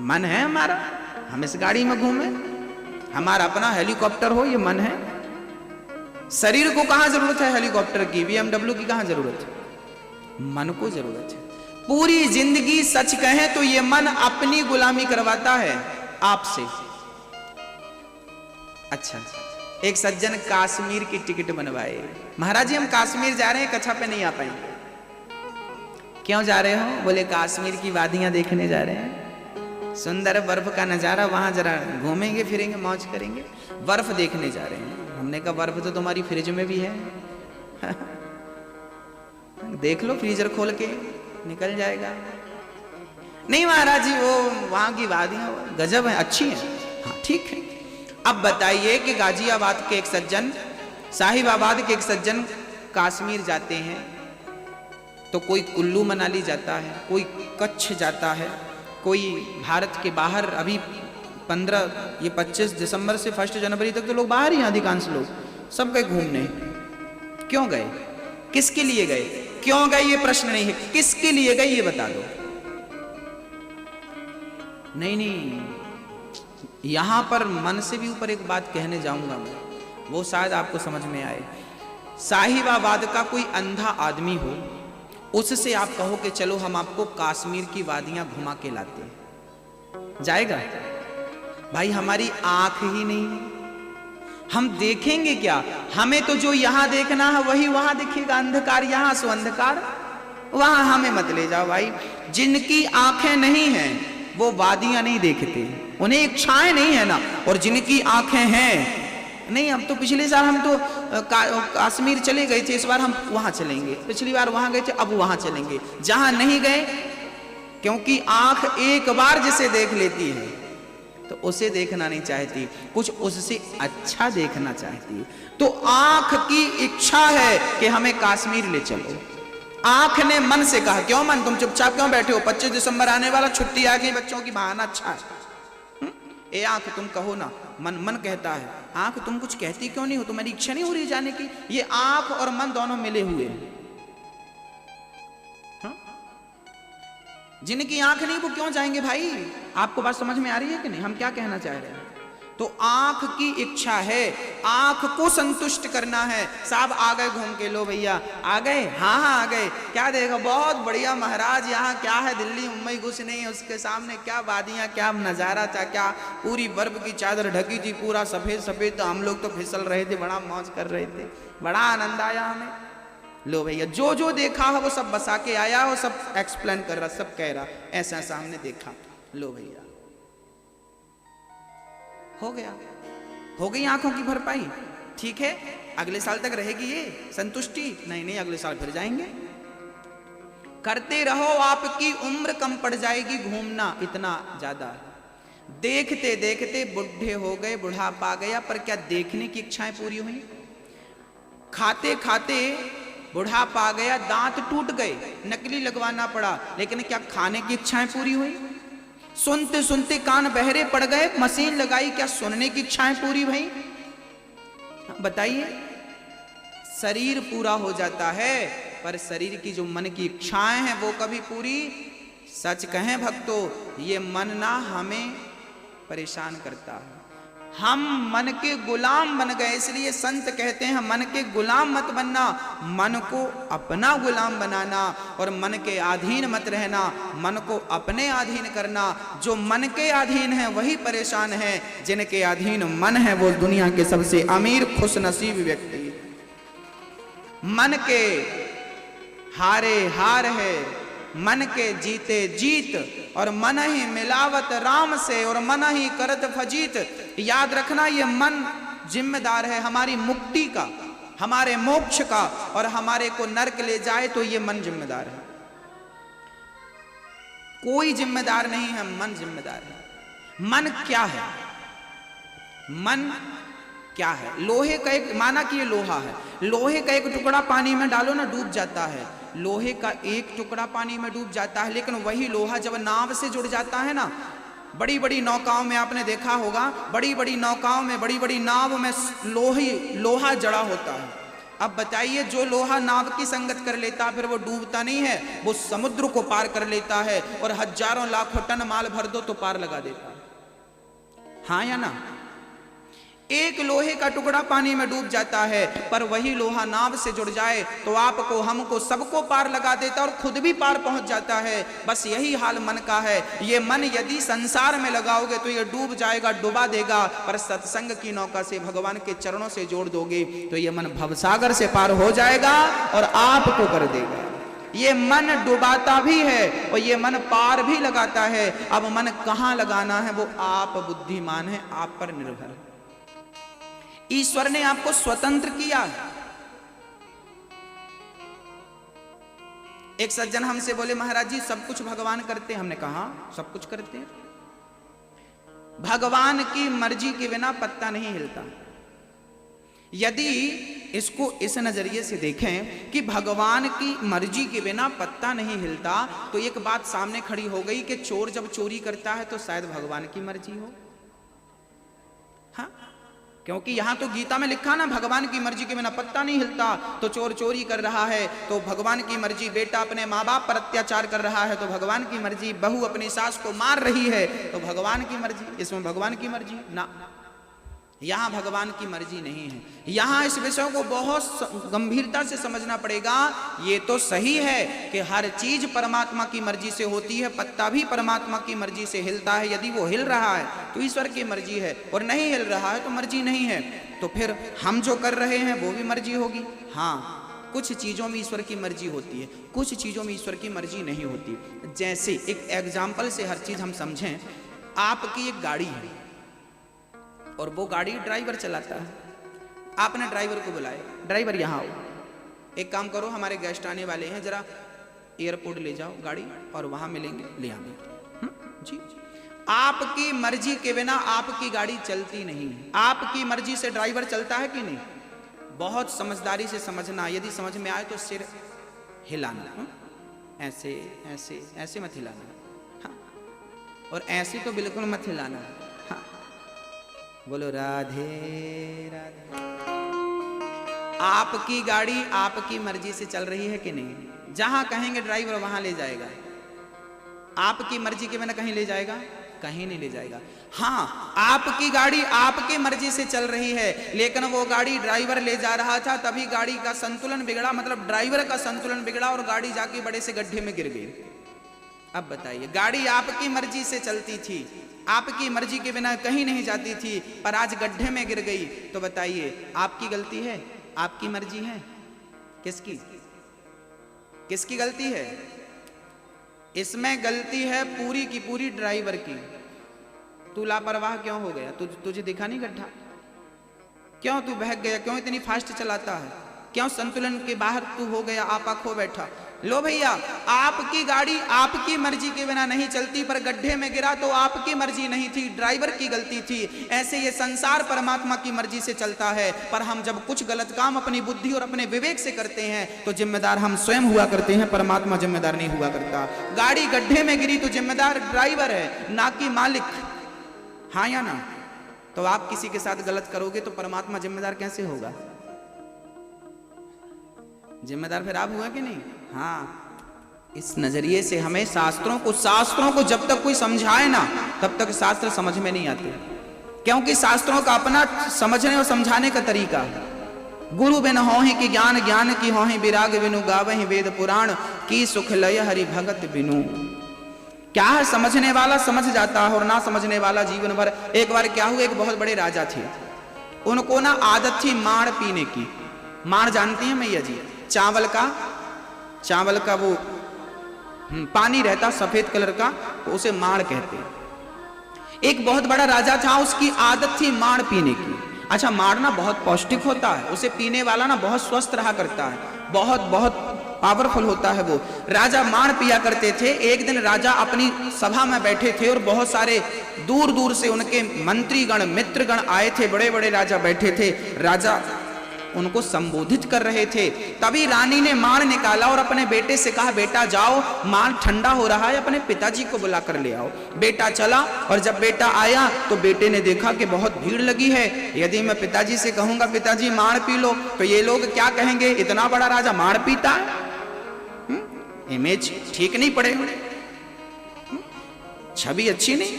मन है हमारा, हम इस गाड़ी में घूमे, हमारा अपना हेलीकॉप्टर हो, ये मन है। शरीर को कहां जरूरत है हेलीकॉप्टर की, BMW की कहां जरूरत है? मन को जरूरत है। पूरी जिंदगी सच कहें तो ये मन अपनी गुलामी करवाता है आपसे। अच्छा, एक सज्जन कश्मीर की टिकट बनवाए, महाराज जी हम कश्मीर जा रहे हैं, कक्षा पे नहीं आ पाएंगे। क्यों जा रहे हो? बोले कश्मीर की वादियां देखने जा रहे हैं, सुंदर बर्फ का नजारा, वहां जरा घूमेंगे फिरेंगे मौज करेंगे, बर्फ देखने जा रहे हैं। हमने कहा बर्फ तो तुम्हारी फ्रिज में भी है देख लो, फ्रीजर खोल के निकल जाएगा। नहीं महाराज जी वो वहां की वादियां गजब है, अच्छी है। हाँ ठीक है। अब बताइए कि गाजियाबाद के एक सज्जन, साहिबाबाद के एक सज्जन कश्मीर जाते हैं, तो कोई कुल्लू मनाली जाता है, कोई कच्छ जाता है, कोई भारत के बाहर, अभी 25 दिसंबर से 1 जनवरी तक तो लोग बाहर ही, अधिकांश लोग सब गए घूमने। क्यों गए? किसके लिए गए? क्यों गए ये प्रश्न नहीं है, किसके लिए गए ये बता दो। नहीं, यहां पर मन से भी ऊपर एक बात कहने जाऊंगा मैं, वो शायद आपको समझ में आए। साहिबाबाद का कोई अंधा आदमी हो, उससे आप कहो कि चलो हम आपको कश्मीर की वादियां घुमा के लाते हैं, जाएगा? भाई हमारी आंख ही नहीं है, हम देखेंगे क्या? हमें तो जो यहां देखना है वही वहां दिखेगा, अंधकार यहां सो अंधकार वहां, हमें मत ले जाओ भाई। जिनकी आंखें नहीं हैं वो वादियां नहीं देखते, उन्हें इच्छाएं नहीं है ना, और जिनकी आंखें हैं, नहीं अब तो पिछले साल हम तो कश्मीर चले गए थे, इस बार हम वहां चलेंगे, पिछली बार वहां गए थे अब वहां चलेंगे। जहां नहीं गए, क्योंकि आंख एक बार जिसे देख लेती है तो उसे देखना नहीं चाहती, कुछ उससे अच्छा देखना चाहती है। तो आंख की इच्छा है कि हमें कश्मीर ले चलो। आंख ने मन से कहा, क्यों मन तुम चुपचाप क्यों बैठे हो, 25 दिसंबर आने वाला, छुट्टी आ गई बच्चों की, बहाना अच्छा है। ए आंख तुम कहो ना, मन कहता है आंख तुम कुछ कहती क्यों नहीं हो, तुम्हारी इच्छा नहीं हो रही जाने की? ये आंख और मन दोनों मिले हुए हैं। जिनकी आंख नहीं वो क्यों जाएंगे भाई? आपको बात समझ में आ रही है कि नहीं, हम क्या कहना चाह रहे हैं? तो आंख की इच्छा है, आंख को संतुष्ट करना है। साहब आ गए घूम के, लो भैया आ गए, हाँ आ गए, क्या देगा, बहुत बढ़िया महाराज, यहाँ क्या है, दिल्ली मुंबई कुछ नहीं, उसके सामने क्या वादियाँ, क्या नज़ारा था, क्या पूरी बर्फ की चादर ढकी थी, पूरा सफ़ेद सफ़ेद, तो हम लोग तो फिसल रहे थे, बड़ा मौज कर रहे थे, बड़ा आनंद आया हमें। लो भैया जो जो देखा है वो सब बसा के आया, वो सब एक्सप्लेन कर रहा, सब कह रहा ऐसा ऐसा हमने देखा। लो भैया हो गया, हो गई आंखों की भरपाई, ठीक है। अगले साल तक रहेगी ये संतुष्टि? नहीं नहीं, अगले साल फिर जाएंगे। करते रहो, आपकी उम्र कम पड़ जाएगी, घूमना इतना ज्यादा है। देखते देखते बुढ़े हो गए, बुढ़ापा आ गया, पर क्या देखने की इच्छाएं पूरी हुई? खाते खाते बुढ़ापा आ गया, दांत टूट गए, नकली लगवाना पड़ा, लेकिन क्या खाने की इच्छाएं पूरी हुई? सुनते सुनते कान बहरे पड़ गए, मशीन लगाई, क्या सुनने की इच्छाएं पूरी हुई? बताइए। शरीर पूरा हो जाता है, पर शरीर की जो मन की इच्छाएं हैं वो कभी पूरी? सच कहें भक्तों, ये मन ना हमें परेशान करता है। हम मन के गुलाम बन गए, इसलिए संत कहते हैं मन के गुलाम मत बनना, मन को अपना गुलाम बनाना, और मन के अधीन मत रहना, मन को अपने अधीन करना। जो मन के अधीन है वही परेशान है, जिनके अधीन मन है वो दुनिया के सबसे अमीर खुशनसीब व्यक्ति। मन के हारे हार है, मन के जीते जीत, और मन ही मिलावत राम से, और मन ही करत फजीत। याद रखना, ये मन जिम्मेदार है हमारी मुक्ति का, हमारे मोक्ष का, और हमारे को नरक ले जाए तो ये मन जिम्मेदार है। कोई जिम्मेदार नहीं है, मन जिम्मेदार है। मन क्या है? मन क्या है? लोहे का एक, माना कि ये लोहा है, लोहे का एक टुकड़ा पानी में डालो ना, डूब जाता है। लोहे का एक टुकड़ा पानी में डूब जाता है, लेकिन वही लोहा जब नाव से जुड़ जाता है ना, बड़ी बड़ी नौकाओं में आपने देखा होगा, बड़ी बड़ी नौकाओं में, बड़ी बड़ी नाव में लोहा जड़ा होता है। अब बताइए, जो लोहा नाव की संगत कर लेता फिर वो डूबता नहीं है, वो समुद्र को पार कर लेता है, और हजारों लाखों टन माल भर दो तो पार लगा देता है। हाँ या ना? एक लोहे का टुकड़ा पानी में डूब जाता है, पर वही लोहा नाव से जुड़ जाए तो आपको, हमको, सबको पार लगा देता और खुद भी पार पहुंच जाता है। बस यही हाल मन का है। ये मन यदि संसार में लगाओगे तो ये डूब जाएगा, डुबा देगा, पर सत्संग की नौका से, भगवान के चरणों से जोड़ दोगे तो ये मन भवसागर से पार हो जाएगा और आपको कर देगा। ये मन डुबाता भी है और ये मन पार भी लगाता है। अब मन कहां लगाना है वो आप बुद्धिमान है, आप पर निर्भर है। ईश्वर ने आपको स्वतंत्र किया। एक सज्जन हमसे बोले, महाराज जी सब कुछ भगवान करते हैं। हमने कहा सब कुछ करते हैं, भगवान की मर्जी के बिना पत्ता नहीं हिलता। यदि इसको इस नजरिए से देखें कि भगवान की मर्जी के बिना पत्ता नहीं हिलता, तो एक बात सामने खड़ी हो गई कि चोर जब चोरी करता है तो शायद भगवान की मर्जी हो। हाँ, क्योंकि यहां तो गीता में लिखा ना, भगवान की मर्जी के बिना पत्ता नहीं हिलता। तो चोर चोरी कर रहा है तो भगवान की मर्जी, बेटा अपने माँ बाप पर अत्याचार कर रहा है तो भगवान की मर्जी, बहू अपनी सास को मार रही है तो भगवान की मर्जी। इसमें भगवान की मर्जी ना, यहां भगवान की मर्जी नहीं है। यहां इस विषय को बहुत गंभीरता से समझना पड़ेगा। ये तो सही है कि हर चीज परमात्मा की मर्जी से होती है, पत्ता भी परमात्मा की मर्जी से हिलता है। यदि वो हिल रहा है तो ईश्वर की मर्जी है, और नहीं हिल रहा है तो मर्जी नहीं है। तो फिर हम जो कर रहे हैं वो भी मर्जी होगी। हाँ, कुछ चीजों में ईश्वर की मर्जी होती है, कुछ चीजों में ईश्वर की मर्जी नहीं होती। जैसे एक एग्जाम्पल से हर चीज हम समझें। आपकी एक गाड़ी है और वो गाड़ी ड्राइवर चलाता है। आपने ड्राइवर को बुलाया, ड्राइवर यहाँ आओ, एक काम करो, हमारे गेस्ट आने वाले हैं, जरा एयरपोर्ट ले जाओ गाड़ी और वहां मिलेंगे, ले आएंगे। जी, आपकी मर्जी के बिना आपकी गाड़ी चलती नहीं। आपकी मर्जी से ड्राइवर चलता है कि नहीं? बहुत समझदारी से समझना, यदि समझ में आए तो सिर हिलाना, ऐसे ऐसे ऐसे मत हिलाना, हाँ, और ऐसे तो बिल्कुल मत हिलाना। बोलो राधे राधे। आपकी गाड़ी आपकी मर्जी से चल रही है कि नहीं? जहां कहेंगे ड्राइवर वहां ले जाएगा। आपकी मर्जी के बिना कहीं ले जाएगा? कहीं नहीं ले जाएगा। हाँ, आपकी गाड़ी आपकी मर्जी से चल रही है, लेकिन वो गाड़ी ड्राइवर ले जा रहा था, तभी गाड़ी का संतुलन बिगड़ा, मतलब ड्राइवर का संतुलन बिगड़ा और गाड़ी जाके बड़े से गड्ढे में गिर गई। अब बताइए, गाड़ी आपकी मर्जी से चलती थी, आपकी मर्जी के बिना कहीं नहीं जाती थी, पर आज गड्ढे में गिर गई, तो बताइए आपकी गलती है? आपकी मर्जी है? किसकी? किसकी गलती है? इसमें गलती है पूरी की पूरी ड्राइवर की। तू लापरवाह क्यों हो गया? तुझे दिखा नहीं गड्ढा? क्यों तू बहक गया, क्यों इतनी फास्ट चलाता है, क्यों संतुलन के बाहर तू हो गया, आपा खो बैठा। लो भैया, आपकी गाड़ी आपकी मर्जी के बिना नहीं चलती, पर गड्ढे में गिरा तो आपकी मर्जी नहीं थी, ड्राइवर की गलती थी। ऐसे ये संसार परमात्मा की मर्जी से चलता है, पर हम जब कुछ गलत काम अपनी बुद्धि और अपने विवेक से करते हैं तो जिम्मेदार हम स्वयं हुआ करते हैं, परमात्मा जिम्मेदार नहीं हुआ करता। गाड़ी गड्ढे में गिरी तो जिम्मेदार ड्राइवर है, ना कि मालिक। हाँ या ना? तो आप किसी के साथ गलत करोगे तो परमात्मा जिम्मेदार कैसे होगा? जिम्मेदार फिर आप हुआ कि नहीं? हाँ, इस नजरिए से हमें शास्त्रों को जब तक कोई समझाए ना तब तक शास्त्र समझ में नहीं आते, क्योंकि शास्त्रों का अपना समझने और समझाने का तरीका है। गुरु बिन होहि कि ज्ञान, ज्ञान की होहि विराग बिनु, गावहि वेद पुराण की सुख लय हरि भगत बिनु। क्या है, समझने वाला समझ जाता है और ना समझने वाला जीवन भर। एक बार क्या हुआ, एक बहुत बड़े राजा थे, उनको ना आदत थी माड़ पीने की। माड़ जानती हैं मैया जी? चावल का वो पानी रहता सफेद कलर का, तो उसे माड़ कहते हैं। एक बहुत बड़ा राजा था, उसकी आदत थी माड़ पीने की। अच्छा, माड़ ना बहुत पौष्टिक होता है, उसे पीने वाला ना बहुत स्वस्थ रहा करता है, बहुत बहुत पावरफुल होता है वो। राजा माड़ पिया करते थे। एक दिन राजा अपनी सभा में बैठे थे और बहुत सारे दूर दूर से उनके मंत्रीगण मित्रगण आए थे, बड़े बड़े राजा बैठे थे। राजा उनको संबोधित कर रहे थे। तभी रानी ने माड़ निकाला और अपने बेटे से कहा, बेटा जाओ, माड़ ठंडा हो रहा है, अपने पिताजी को बुला कर ले आओ। बेटा चला और जब बेटा आया तो बेटे ने देखा कि बहुत भीड़ लगी है। यदि मैं पिताजी से कहूंगा पिताजी माड़ पी लो तो ये लोग क्या कहेंगे, इतना बड़ा राजा माड़ पीता है, इमेज ठीक नहीं पड़ेगा, छवि अच्छी नहीं,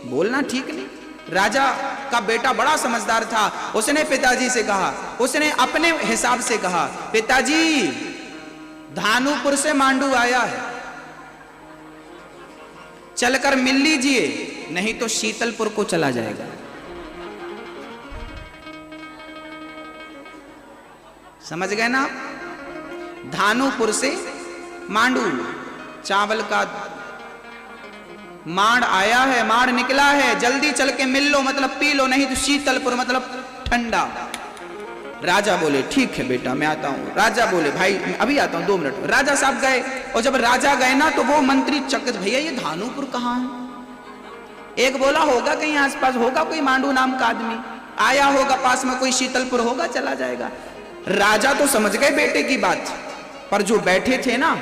बोलना ठीक नहीं। राजा का बेटा बड़ा समझदार था, उसने पिताजी से कहा, उसने अपने हिसाब से कहा, पिताजी धानुपुर से मांडू आया है, चलकर मिल लीजिए, नहीं तो शीतलपुर को चला जाएगा। समझ गए ना? धानुपुर से मांडू, चावल का माड़ आया है, माड़ निकला है, जल्दी चल के मिल लो, मतलब पी लो, नहीं तो शीतलपुर मतलब ठंडा। राजा बोले ठीक है बेटा मैं आता हूं। राजा बोले भाई मैं अभी आता हूं, 2 मिनट। राजा साहब गए और जब राजा गए ना तो वो मंत्री चकित, भैया ये धानुपुर कहाँ है? एक बोला होगा कहीं आसपास होगा कोई मांडू नाम का आदमी आया होगा, पास में कोई शीतलपुर होगा, चला जाएगा। राजा तो समझ गए बेटे की बात, पर जो बैठे थे ना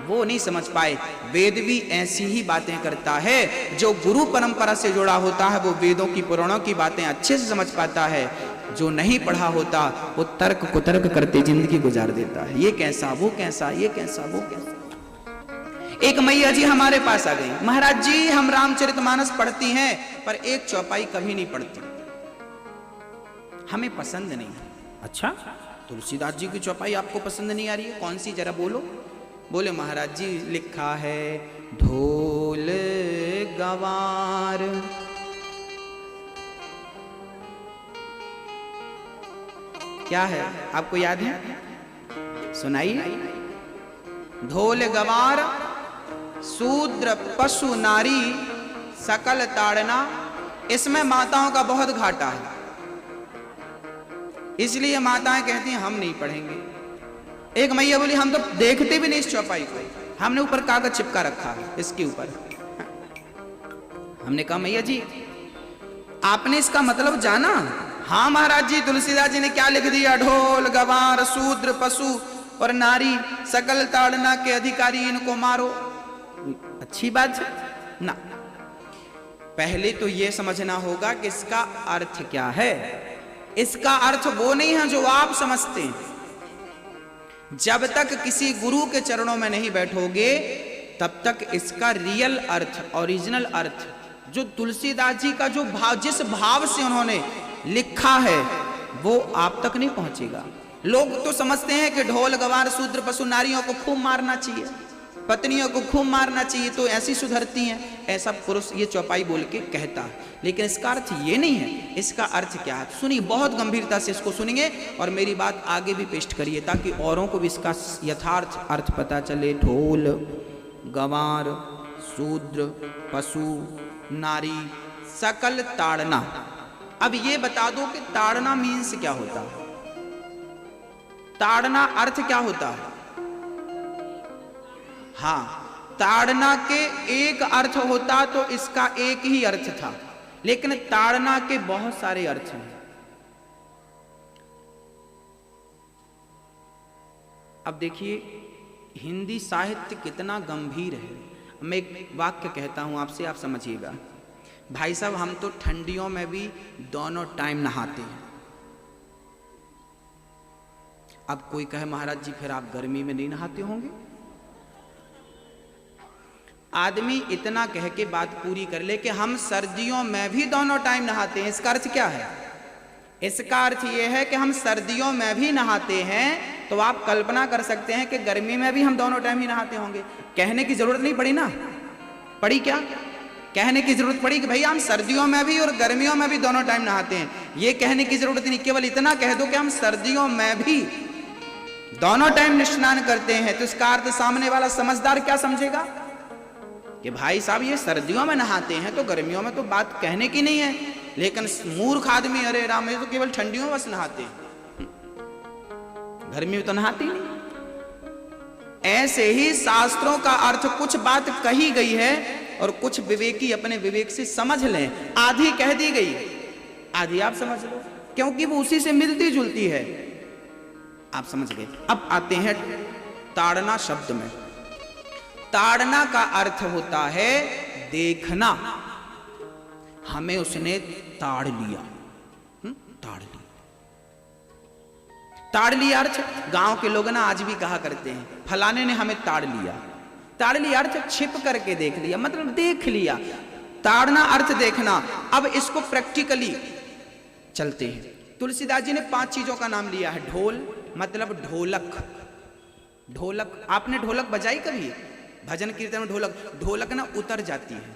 वो नहीं समझ पाए। वेद भी ऐसी ही बातें करता है, जो गुरु परंपरा से जुड़ा होता है वो वेदों की पुराणों की बातें अच्छे से समझ पाता है, जो नहीं पढ़ा होता वो तर्क कुतर्क करते जिंदगी गुजार देता है। ये कैसा, वो कैसा, ये कैसा, वो कैसा। एक मैया जी हमारे पास आ गई, महाराज जी हम रामचरितमानस पढ़ती हैं पर एक चौपाई कभी नहीं पढ़ती, हमें पसंद नहीं है। अच्छा, तुलसीदास जी की चौपाई आपको पसंद नहीं आ रही है, कौन सी जरा बोलो। बोले महाराज जी लिखा है ढोल गवार, क्या है आपको याद है? सुनाइए। ढोल गवार शूद्र पशु नारी सकल ताड़ना, इसमें माताओं का बहुत घाटा है, इसलिए माताएं कहती हैं हम नहीं पढ़ेंगे। एक मैया बोली हम तो देखते भी नहीं इस चौपाई को, हमने ऊपर कागज चिपका रखा है इसके ऊपर। हमने कहा मैया जी आपने इसका मतलब जाना? हाँ महाराज जी, तुलसीदास जी ने क्या लिख दिया, ढोल गवार शूद्र पशु और नारी सकल ताड़ना के अधिकारी इनको मारो। अच्छी बात है ना। पहले तो यह समझना होगा कि इसका अर्थ क्या है। इसका अर्थ वो नहीं है जो आप समझते हैं। जब तक किसी गुरु के चरणों में नहीं बैठोगे तब तक इसका रियल अर्थ, ओरिजिनल अर्थ, जो तुलसीदास जी का जो भाव, जिस भाव से उन्होंने लिखा है वो आप तक नहीं पहुंचेगा। लोग तो समझते हैं कि ढोल गवार शूद्र पशु नारियों को खूब मारना चाहिए, पत्नियों को खूब मारना चाहिए तो ऐसी सुधरती हैं, ऐसा पुरुष ये चौपाई बोल के कहता है। लेकिन इसका अर्थ ये नहीं है। इसका अर्थ क्या है सुनिए, बहुत गंभीरता से इसको सुनेंगे और मेरी बात आगे भी पेश करिए ताकि औरों को भी इसका यथार्थ अर्थ पता चले। ढोल गवार शूद्र पशु नारी सकल ताड़ना, अब ये बता दो कि ताड़ना मीन्स क्या होता है, ताड़ना अर्थ क्या होता है? हाँ, ताड़ना के एक अर्थ होता तो इसका एक ही अर्थ था, लेकिन ताड़ना के बहुत सारे अर्थ हैं। अब देखिए हिंदी साहित्य कितना गंभीर है। मैं एक वाक्य कहता हूं आपसे, आप समझिएगा। भाई साहब, हम तो ठंडियों में भी दोनों टाइम नहाते हैं। अब कोई कहे महाराज जी फिर आप गर्मी में नहीं नहाते होंगे। आदमी इतना कह के बात पूरी कर ले कि हम सर्दियों में भी दोनों टाइम नहाते हैं। इसका अर्थ क्या है? इसका अर्थ यह है कि हम सर्दियों में भी नहाते हैं, तो आप कल्पना कर सकते हैं कि गर्मी में भी हम दोनों टाइम ही नहाते होंगे। कहने की जरूरत नहीं पड़ी ना? पड़ी क्या? कहने की जरूरत पड़ी कि भाई हम सर्दियों में भी और गर्मियों में भी दोनों टाइम नहाते हैं। ये कहने की जरूरत नहीं, केवल इतना कह दो कि हम सर्दियों में भी दोनों टाइम स्नान करते हैं, तो इसका अर्थ सामने वाला समझदार क्या समझेगा कि भाई साहब ये सर्दियों में नहाते हैं तो गर्मियों में तो बात कहने की नहीं है। लेकिन मूर्ख आदमी, अरे राम, ये तो केवल ठंडियों बस नहाते हैं, गर्मी में तो नहाते ही नहीं। ऐसे ही शास्त्रों का अर्थ कुछ बात कही गई है और कुछ विवेकी अपने विवेक से समझ लें। आधी कह दी गई, आधी आप समझ लो, क्योंकि वो उसी से मिलती जुलती है। आप समझ गए। अब आते हैं ताड़ना शब्द में। ताड़ना का अर्थ होता है देखना। हमें उसने ताड़ लिया, ताड़ लिया। ताड़ लिया अर्थ गांव के लोग ना आज भी कहा करते हैं, फलाने ने हमें ताड़ लिया। ताड़ लिया अर्थ छिप करके देख लिया, मतलब देख लिया। ताड़ना अर्थ देखना। अब इसको प्रैक्टिकली चलते हैं। तुलसीदास जी ने 5 चीजों का नाम लिया है। ढोल मतलब ढोलक। ढोलक, आपने ढोलक बजाई कभी? भजन कीर्तन में ढोलक ना उतर जाती है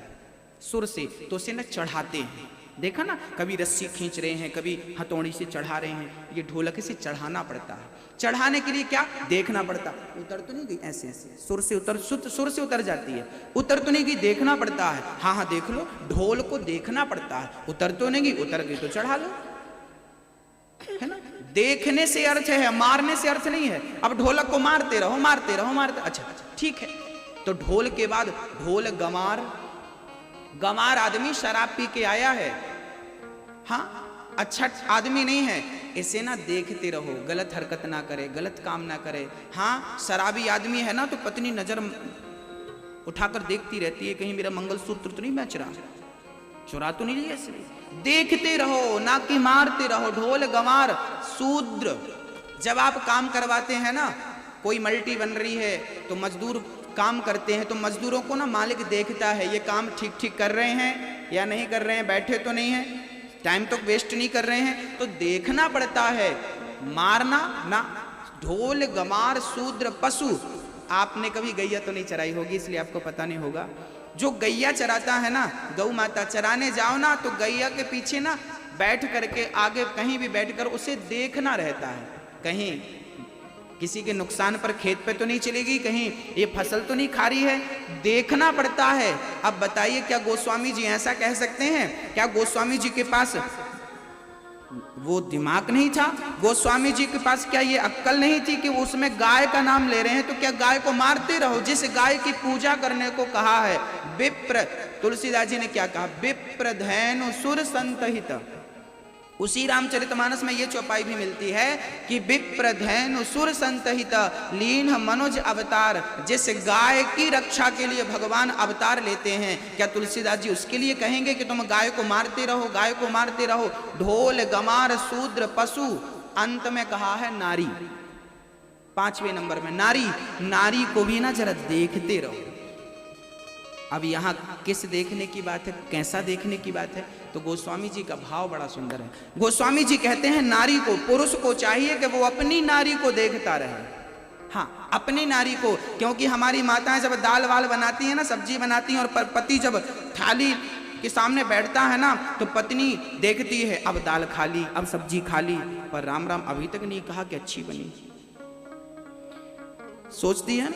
सुर से, तो उसे ना चढ़ाते हैं। देखा ना, कभी रस्सी खींच रहे हैं, कभी हथौड़ी से चढ़ा रहे हैं। ये ढोलक से चढ़ाना पड़ता है। चढ़ाने के लिए क्या देखना पड़ता। उतर तो नहीं गई, ऐसे ऐसे सुर से उतर, सुर से उतर जाती है। उतर तो नहीं गई, देखना पड़ता है। हाँ हाँ देख लो, ढोल को देखना पड़ता है। उतर तो नहीं गई, उतर गई तो चढ़ा लो, है ना। देखने से अर्थ है, मारने से अर्थ नहीं है। अब ढोलक को मारते रहो, मारते रहो, मारते। अच्छा ठीक है। तो ढोल के बाद ढोल गमार। गमार आदमी शराब पी के आया है, हाँ, अच्छा आदमी नहीं है। इसे ना देखते रहो, गलत हरकत ना करे, गलत काम ना करे। हाँ, शराबी आदमी है ना, तो पत्नी नजर उठाकर देखती रहती है, कहीं मेरा मंगलसूत्र तो नहीं बेच रहा, चुरा तो नहीं लिया इसलिए। देखते रहो, ना कि मारते रहो। ढोल गमार शूद्र। जब आप काम करवाते हैं ना, कोई मल्टी बन रही है तो मजदूर काम करते हैं, तो मजदूरों को ना मालिक देखता है, ये काम ठीक ठीक कर रहे हैं या नहीं कर रहे हैं, बैठे तो नहीं है, टाइम तो वेस्ट नहीं कर रहे हैं, तो देखना पड़ता है, मारना ना। ढोल गमार शूद्र पशु। आपने कभी गैया तो नहीं चराई होगी, इसलिए आपको पता नहीं होगा। जो गैया चराता है ना, गौ माता चराने जाओ ना, तो गैया के पीछे ना बैठ करके, आगे कहीं भी बैठकर उसे देखना रहता है, कहीं किसी के नुकसान पर खेत पे तो नहीं चलेगी, कहीं ये फसल तो नहीं खा रही है, देखना पड़ता है। अब बताइए, क्या गोस्वामी जी ऐसा कह सकते हैं? क्या गोस्वामी जी के पास वो दिमाग नहीं था? गोस्वामी जी के पास क्या ये अक्कल नहीं थी कि वो उसमें गाय का नाम ले रहे हैं, तो क्या गाय को मारते रहो? जिस गाय की पूजा करने को कहा है, विप्र, तुलसीदास जी ने क्या कहा? विप्र धैनु सुर संतहित। उसी रामचरितमानस में ये चौपाई भी मिलती है कि विप्र धैनु सुर संतहित लीन मनुज अवतार। जिस गाय की रक्षा के लिए भगवान अवतार लेते हैं, क्या तुलसीदास जी उसके लिए कहेंगे कि तुम गाय को मारते रहो, गाय को मारते रहो? ढोल गमार शूद्र पशु। अंत में कहा है नारी, 5वें नंबर में नारी। नारी को भी ना जरा देखते रहो। अब यहाँ किस देखने की बात है, कैसा देखने की बात है? तो गोस्वामी जी का भाव बड़ा सुंदर है। गोस्वामी जी कहते हैं नारी को, पुरुष को चाहिए कि वो अपनी नारी को देखता रहे। हाँ, अपनी नारी को, क्योंकि हमारी माताएं जब दाल वाल बनाती हैं ना, सब्जी बनाती हैं, और पति जब थाली के सामने बैठता है ना, तो पत्नी देखती है, अब दाल खा ली, अब सब्जी खा ली, पर राम राम अभी तक नहीं कहा कि अच्छी बनी। सोचती है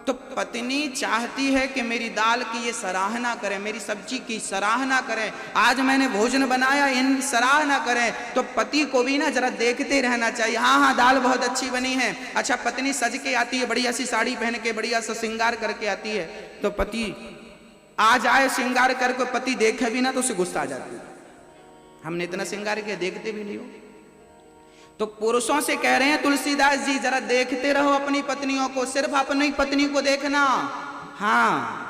तो पत्नी चाहती है कि मेरी दाल की ये सराहना करें, मेरी सब्जी की सराहना करें, आज मैंने भोजन बनाया इन सराहना करें। तो पति को भी ना जरा देखते रहना चाहिए, हाँ हाँ दाल बहुत अच्छी बनी है। अच्छा पत्नी सज के आती है, बढ़िया सी साड़ी पहन के, बढ़िया सा श्रृंगार करके आती है, तो पति आ जाए श्रृंगार करके, पति देखे भी ना तो उसे गुस्सा आ जाती है, हमने इतना श्रृंगार किया देखते भी नहीं हो। तो पुरुषों से कह रहे हैं तुलसीदास जी, जरा देखते रहो अपनी पत्नियों को, सिर्फ अपनी पत्नी को देखना। हाँ,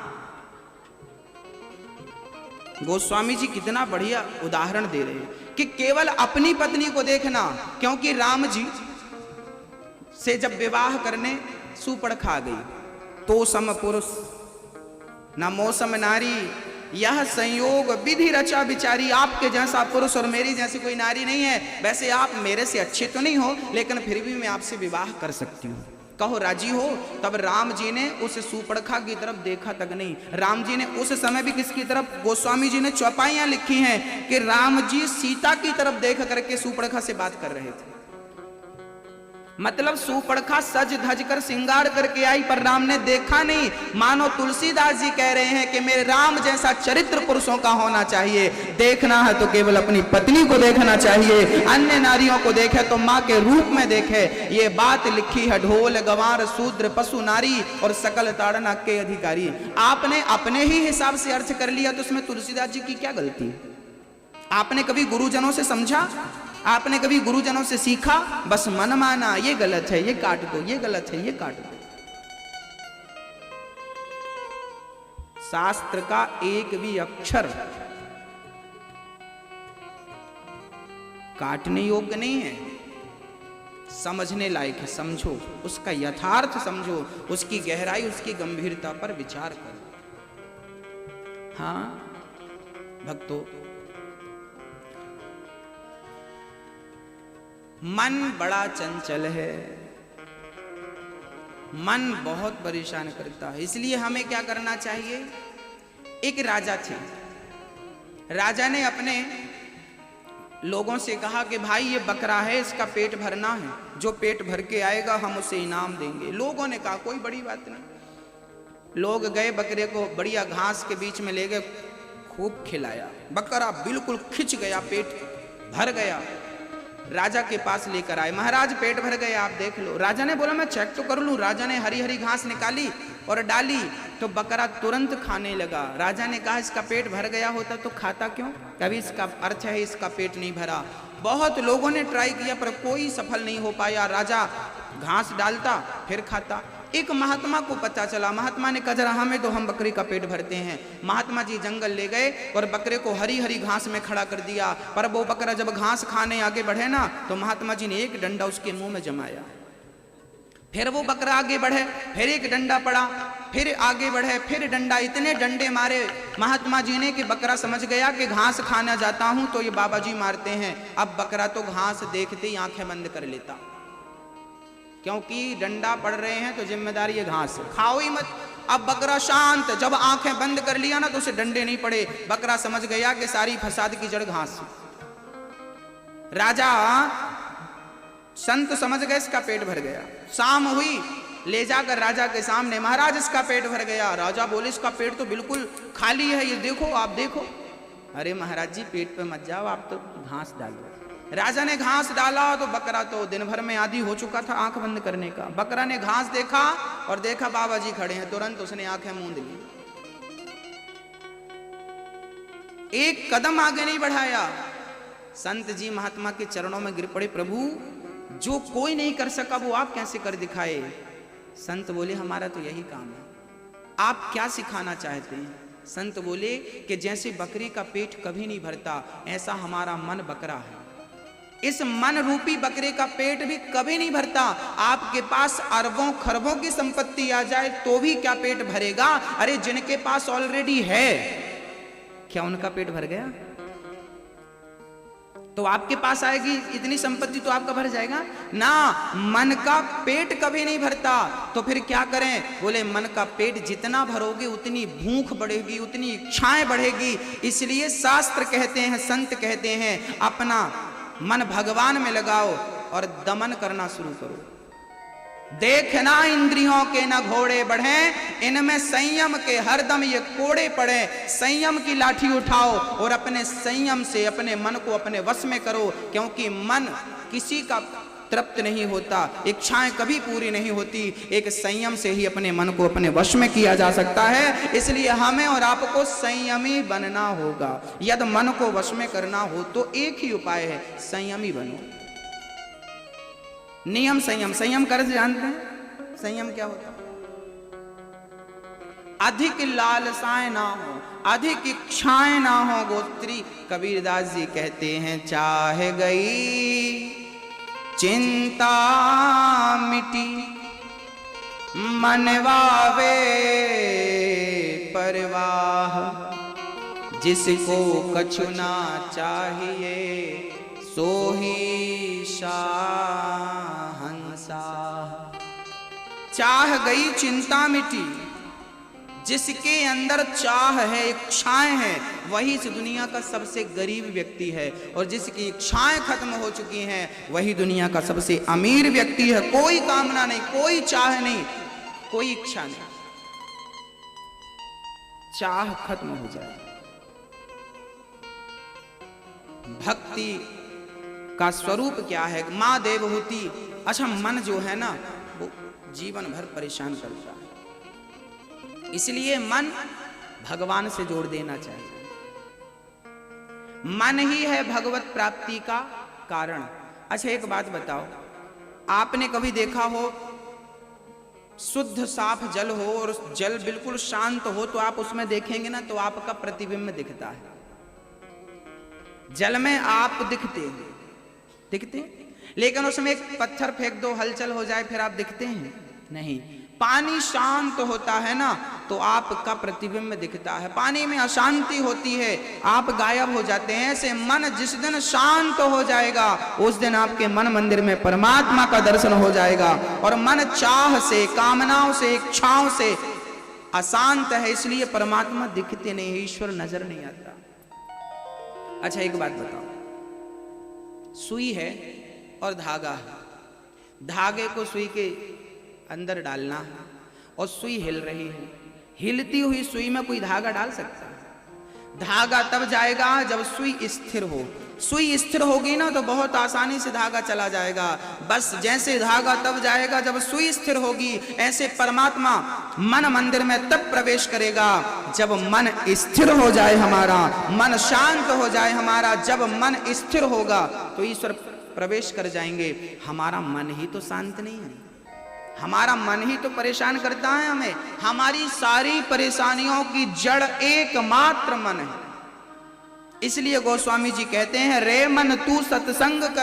गोस्वामी जी कितना बढ़िया उदाहरण दे रहे हैं कि केवल अपनी पत्नी को देखना, क्योंकि राम जी से जब विवाह करने सुपड़खा आ गई, तो सम पुरुष न मौसम नारी, यह संयोग विधि रचा बिचारी। आपके जैसा पुरुष और मेरी जैसी कोई नारी नहीं है। वैसे आप मेरे से अच्छे तो नहीं हो, लेकिन फिर भी मैं आपसे विवाह कर सकती हूँ, कहो राजी हो। तब राम जी ने उस सुपड़खा की तरफ देखा तक नहीं। राम जी ने उस समय भी किसकी तरफ, गोस्वामी जी ने चौपाइयां लिखी हैं कि राम जी सीता की तरफ देख करके सुपड़खा से बात कर रहे थे। मतलब सुपड़खा सज धज कर श्रृंगार करके आई, पर राम ने देखा नहीं। मानो तुलसीदास जी कह रहे हैं कि मेरे राम जैसा चरित्र पुरुषों का होना चाहिए। देखना है तो केवल अपनी पत्नी को देखना चाहिए, अन्य नारियों को देखे तो माँ के रूप में देखे। ये बात लिखी है ढोल गंवार शूद्र पशु नारी और सकल ताड़ना के अधिकारी। आपने अपने ही हिसाब से अर्थ कर लिया तो उसमें तुलसीदास जी की क्या गलती? आपने कभी गुरुजनों से समझा, आपने कभी गुरुजनों से सीखा? बस मन माना, ये गलत है ये काट दो, ये गलत है ये काट दो। शास्त्र का एक भी अक्षर काटने योग्य नहीं है, समझने लायक है। समझो, उसका यथार्थ समझो, उसकी गहराई, उसकी गंभीरता पर विचार करो। हाँ भक्तों, मन बड़ा चंचल है, मन बहुत परेशान करता है। इसलिए हमें क्या करना चाहिए? एक राजा थे, राजा ने अपने लोगों से कहा कि भाई ये बकरा है, इसका पेट भरना है, जो पेट भर के आएगा हम उसे इनाम देंगे। लोगों ने कहा कोई बड़ी बात नहीं। लोग गए, बकरे को बढ़िया घास के बीच में ले गए, खूब खिलाया, बकरा बिल्कुल खिंच गया, पेट भर गया। राजा के पास लेकर आए, महाराज पेट भर गए आप देख लो। राजा ने बोला मैं चेक तो कर लूं। राजा ने हरी हरी घास निकाली और डाली तो बकरा तुरंत खाने लगा। राजा ने कहा इसका पेट भर गया होता तो खाता क्यों? कभी इसका अर्थ है इसका पेट नहीं भरा। बहुत लोगों ने ट्राई किया पर कोई सफल नहीं हो पाया। राजा घास डालता फिर खाता। एक महात्मा को पता चला, महात्मा ने कहा जरा हमें तो, हम बकरी का पेट भरते हैं। महात्मा जी जंगल ले गए और बकरे को हरी हरी घास में खड़ा कर दिया। पर वो बकरा जब घास खाने आगे बढ़े ना, तो महात्मा जी ने एक डंडा उसके मुंह में जमाया। फिर वो बकरा आगे बढ़े, फिर एक डंडा पड़ा, फिर आगे बढ़े, फिर डंडा। इतने डंडे मारे महात्मा जी ने कि बकरा समझ गया कि घास खाना जाता हूं तो ये बाबा जी मारते हैं। अब बकरा तो घास देखते ही आंखें बंद कर लेता, क्योंकि डंडा पड़ रहे हैं तो जिम्मेदारी है घास, खाओ ही मत। अब बकरा शांत, जब आंखें बंद कर लिया ना तो उसे डंडे नहीं पड़े। बकरा समझ गया कि सारी फसाद की जड़ घास। राजा संत समझ गए इसका पेट भर गया। शाम हुई, ले जाकर राजा के सामने, महाराज इसका पेट भर गया। राजा बोले इसका पेट तो बिल्कुल खाली है, ये देखो आप देखो। अरे महाराज जी पेट पे मत जाओ, आप तो घास डालो। राजा ने घास डाला तो बकरा तो दिन भर में आदी हो चुका था आंख बंद करने का। बकरा ने घास देखा और देखा बाबा जी खड़े हैं, तुरंत उसने आंखें मूंद ली, एक कदम आगे नहीं बढ़ाया। संत जी महात्मा के चरणों में गिर पड़े, प्रभु जो कोई नहीं कर सका वो आप कैसे कर दिखाए। संत बोले हमारा तो यही काम है, आप क्या सिखाना चाहते हैं? संत बोले कि जैसे बकरी का पेट कभी नहीं भरता, ऐसा हमारा मन बकरा है। इस मन रूपी बकरे का पेट भी कभी नहीं भरता। आपके पास अरबों खरबों की संपत्ति आ जाए तो भी क्या पेट भरेगा? अरे जिनके पास ऑलरेडी है, क्या उनका पेट भर गया? तो आपके पास आएगी इतनी संपत्ति तो आपका भर जाएगा ना। मन का पेट कभी नहीं भरता, तो फिर क्या करें? बोले मन का पेट जितना भरोगे उतनी भूख बढ़ेगी, उतनी इच्छाएं बढ़ेगी। इसलिए शास्त्र कहते हैं, संत कहते हैं, अपना मन भगवान में लगाओ और दमन करना शुरू करो। देखना इंद्रियों के न घोड़े बढ़े, इनमें संयम के हरदम ये कोड़े पड़े। संयम की लाठी उठाओ और अपने संयम से अपने मन को अपने वश में करो, क्योंकि मन किसी का तृप्त नहीं होता, इच्छाएं कभी पूरी नहीं होती। एक संयम से ही अपने मन को अपने वश में किया जा सकता है। इसलिए हमें और आपको संयमी बनना होगा। यदि मन को वश में करना हो तो एक ही उपाय है, संयमी बनो। नियम संयम, संयम कर जानते हैं संयम क्या होता है? अधिक लालसाएं ना हो, अधिक इच्छाएं ना हो। गोत्री कबीरदास जी कहते हैं, चाह गई चिंता मिटी, मनवावे परवाह। जिसको कछु ना चाहिए, सो ही शाहंसा। चाह गई चिंता मिटी, जिसके अंदर चाह है, इच्छाएं हैं, वही इस दुनिया का सबसे गरीब व्यक्ति है। और जिसकी इच्छाएं खत्म हो चुकी हैं, वही दुनिया का सबसे अमीर व्यक्ति है। कोई कामना नहीं, कोई चाह नहीं, कोई इच्छा नहीं। चाह खत्म हो जाए। भक्ति का स्वरूप क्या है? मां देवहूति। अच्छा, मन जो है ना, वो जीवन भर परेशान करता है, इसलिए मन भगवान से जोड़ देना चाहिए। मन ही है भगवत प्राप्ति का कारण। अच्छा, एक बात बताओ, आपने कभी देखा हो शुद्ध साफ जल हो और जल बिल्कुल शांत हो, तो आप उसमें देखेंगे ना तो आपका प्रतिबिंब दिखता है। जल में आप दिखते लेकिन उसमें एक पत्थर फेंक दो, हलचल हो जाए, फिर आप दिखते हैं नहीं। पानी शांत होता है ना तो आपका प्रतिबिंब दिखता है। पानी में अशांति होती है, आप गायब हो जाते हैं। ऐसे मन जिस दिन शांत हो जाएगा, उस दिन आपके मन मंदिर में परमात्मा का दर्शन हो जाएगा। और मन चाह से, कामनाओं से, इच्छाओं से अशांत है, इसलिए परमात्मा दिखते नहीं, ईश्वर नजर नहीं आता। अच्छा, एक बात बताओ, सुई है और धागा है। धागे को सुई के अंदर डालना है और सुई हिल रही है। हिलती हुई सुई में कोई धागा डाल सकता है? धागा तब जाएगा जब सुई स्थिर हो। सुई स्थिर होगी ना तो बहुत आसानी से धागा चला जाएगा। बस जैसे धागा तब जाएगा जब सुई स्थिर होगी, ऐसे परमात्मा मन मंदिर में तब प्रवेश करेगा जब मन स्थिर हो जाए, हमारा मन शांत हो जाए हमारा। जब मन स्थिर होगा तो ईश्वर प्रवेश कर जाएंगे। हमारा मन ही तो शांत नहीं है, हमारा मन ही तो परेशान करता है हमें। हमारी सारी परेशानियों की जड़ एकमात्र मन है। इसलिए गोस्वामी जी कहते हैं, रे मन तू सत्संग कर